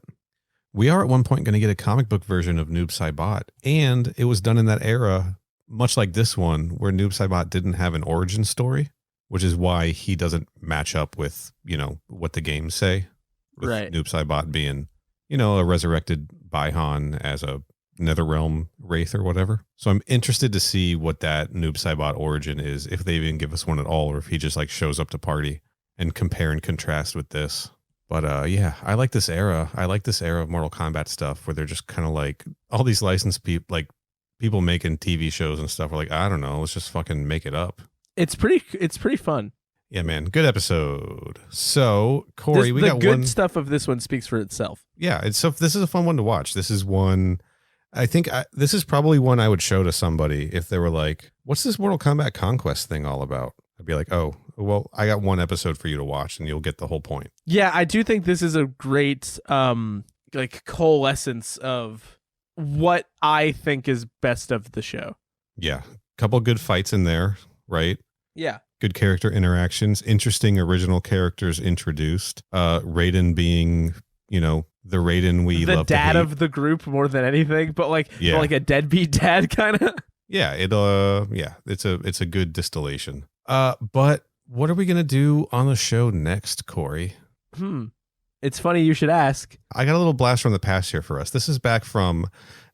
[SPEAKER 3] We are at one point going to get a comic book version of Noob Saibot, and it was done in that era, much like this one, where Noob Saibot didn't have an origin story. which is why he doesn't match up with, what the games say. With
[SPEAKER 2] Right.
[SPEAKER 3] Noob Saibot being, a resurrected Baihan as a Netherrealm Wraith or whatever. So I'm interested to see what that Noob Saibot origin is, if they even give us one at all, or if he just like shows up to party, and compare and contrast with this. But yeah, I like this era. I like this era of Mortal Kombat stuff where they're just kind of like all these licensed people making TV shows and stuff are like, I don't know, let's just fucking make it up.
[SPEAKER 2] It's pretty fun.
[SPEAKER 3] Yeah, man. Good episode. So, Corey, we
[SPEAKER 2] the
[SPEAKER 3] got
[SPEAKER 2] good
[SPEAKER 3] one
[SPEAKER 2] stuff of this one speaks for itself.
[SPEAKER 3] Yeah, this is a fun one to watch. This is one I think this is probably one I would show to somebody if they were like, what's this Mortal Kombat Conquest thing all about? I'd be like, oh, well, I got one episode for you to watch and you'll get the whole point.
[SPEAKER 2] Yeah, I do think this is a great coalescence of what I think is best of the show.
[SPEAKER 3] Yeah. Couple good fights in there, right?
[SPEAKER 2] Yeah.
[SPEAKER 3] Good character interactions, interesting original characters introduced. Raiden being, the Raiden we love to hate.
[SPEAKER 2] The dad of the group more than anything, but like a deadbeat dad kind of.
[SPEAKER 3] Yeah, it's a good distillation. But what are we gonna do on the show next, Corey?
[SPEAKER 2] It's funny you should ask.
[SPEAKER 3] I got a little blast from the past here for us. This is back from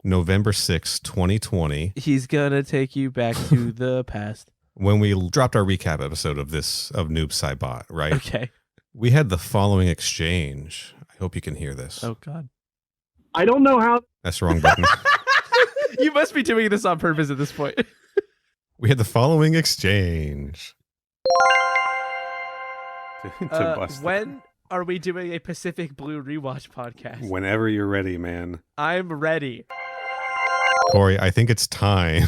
[SPEAKER 3] November 6th, 2020.
[SPEAKER 2] He's gonna take you back to the past.
[SPEAKER 3] When we dropped our recap episode of Noob Saibot, right?
[SPEAKER 2] Okay.
[SPEAKER 3] We had the following exchange. I hope you can hear this.
[SPEAKER 2] Oh God.
[SPEAKER 12] I don't know how.
[SPEAKER 3] That's the wrong button.
[SPEAKER 2] You must be doing this on purpose at this point.
[SPEAKER 3] We had the following exchange.
[SPEAKER 2] When are we doing a Pacific Blue rewatch podcast?
[SPEAKER 13] Whenever you're ready, man.
[SPEAKER 2] I'm ready.
[SPEAKER 3] Corey, I think it's time.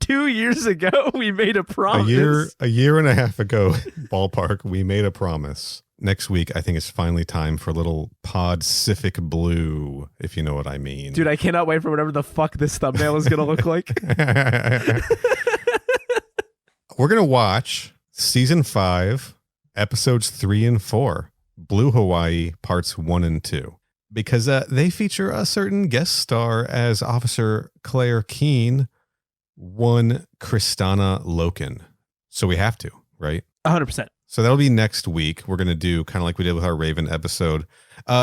[SPEAKER 2] 2 years ago, we made a promise.
[SPEAKER 3] A year and a half ago, ballpark, we made a promise. Next week, I think it's finally time for a little Pacific Blue, if you know what I mean.
[SPEAKER 2] Dude, I cannot wait for whatever the fuck this thumbnail is going to look like.
[SPEAKER 3] We're going to watch Season 5, Episodes 3 and 4, Blue Hawaii, Parts 1 and 2. Because they feature a certain guest star as Officer Claire Keene, one Kristana Loken. So we have to, right?
[SPEAKER 2] 100%.
[SPEAKER 3] So that'll be next week. We're going to do kind of like we did with our Raven episode.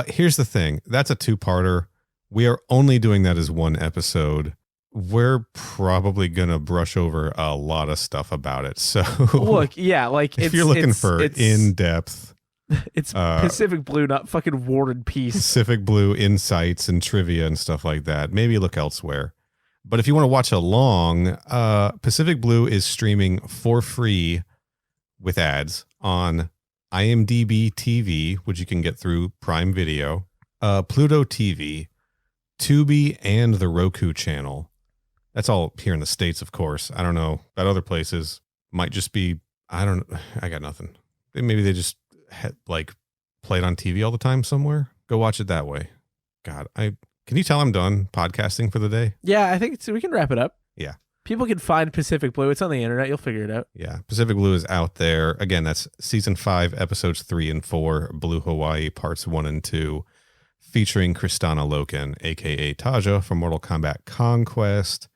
[SPEAKER 3] Here's the thing. That's a two-parter. We are only doing that as one episode. We're probably going to brush over a lot of stuff about it. So
[SPEAKER 2] look, yeah, like
[SPEAKER 3] if you're looking for in-depth,
[SPEAKER 2] it's Pacific Blue, not fucking War and Peace.
[SPEAKER 3] Pacific Blue insights and trivia and stuff like that. Maybe look elsewhere. But if you want to watch along, Pacific Blue is streaming for free with ads on IMDb TV, which you can get through Prime Video, Pluto TV, Tubi, and the Roku channel. That's all here in the States, of course. I don't know about other places. Might just be, I got nothing. Maybe they just play it on TV all the time somewhere. Go watch it that way. God, can you tell I'm done podcasting for the day?
[SPEAKER 2] Yeah, I think we can wrap it up.
[SPEAKER 3] Yeah.
[SPEAKER 2] People can find Pacific Blue. It's on the internet. You'll figure it out.
[SPEAKER 3] Yeah. Pacific Blue is out there. Again, that's Season 5, Episodes 3 and 4, Blue Hawaii, Parts 1 and 2, featuring Kristana Loken, a.k.a. Taja from Mortal Kombat Conquest.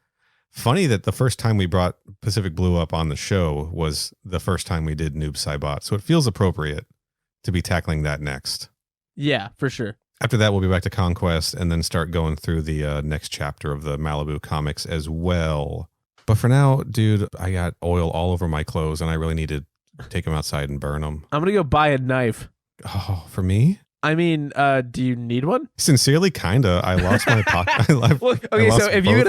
[SPEAKER 3] Funny that the first time we brought Pacific Blue up on the show was the first time we did Noob Saibot. So it feels appropriate to be tackling that next.
[SPEAKER 2] Yeah, for sure.
[SPEAKER 3] After that, we'll be back to Conquest and then start going through the next chapter of the Malibu comics as well. But for now, dude, I got oil all over my clothes and I really need to take them outside and burn them.
[SPEAKER 2] I'm going to go buy a knife.
[SPEAKER 3] Oh, for me?
[SPEAKER 2] I mean, do you need one?
[SPEAKER 3] Sincerely, kinda. I lost my pocket.
[SPEAKER 2] Look, okay, so if you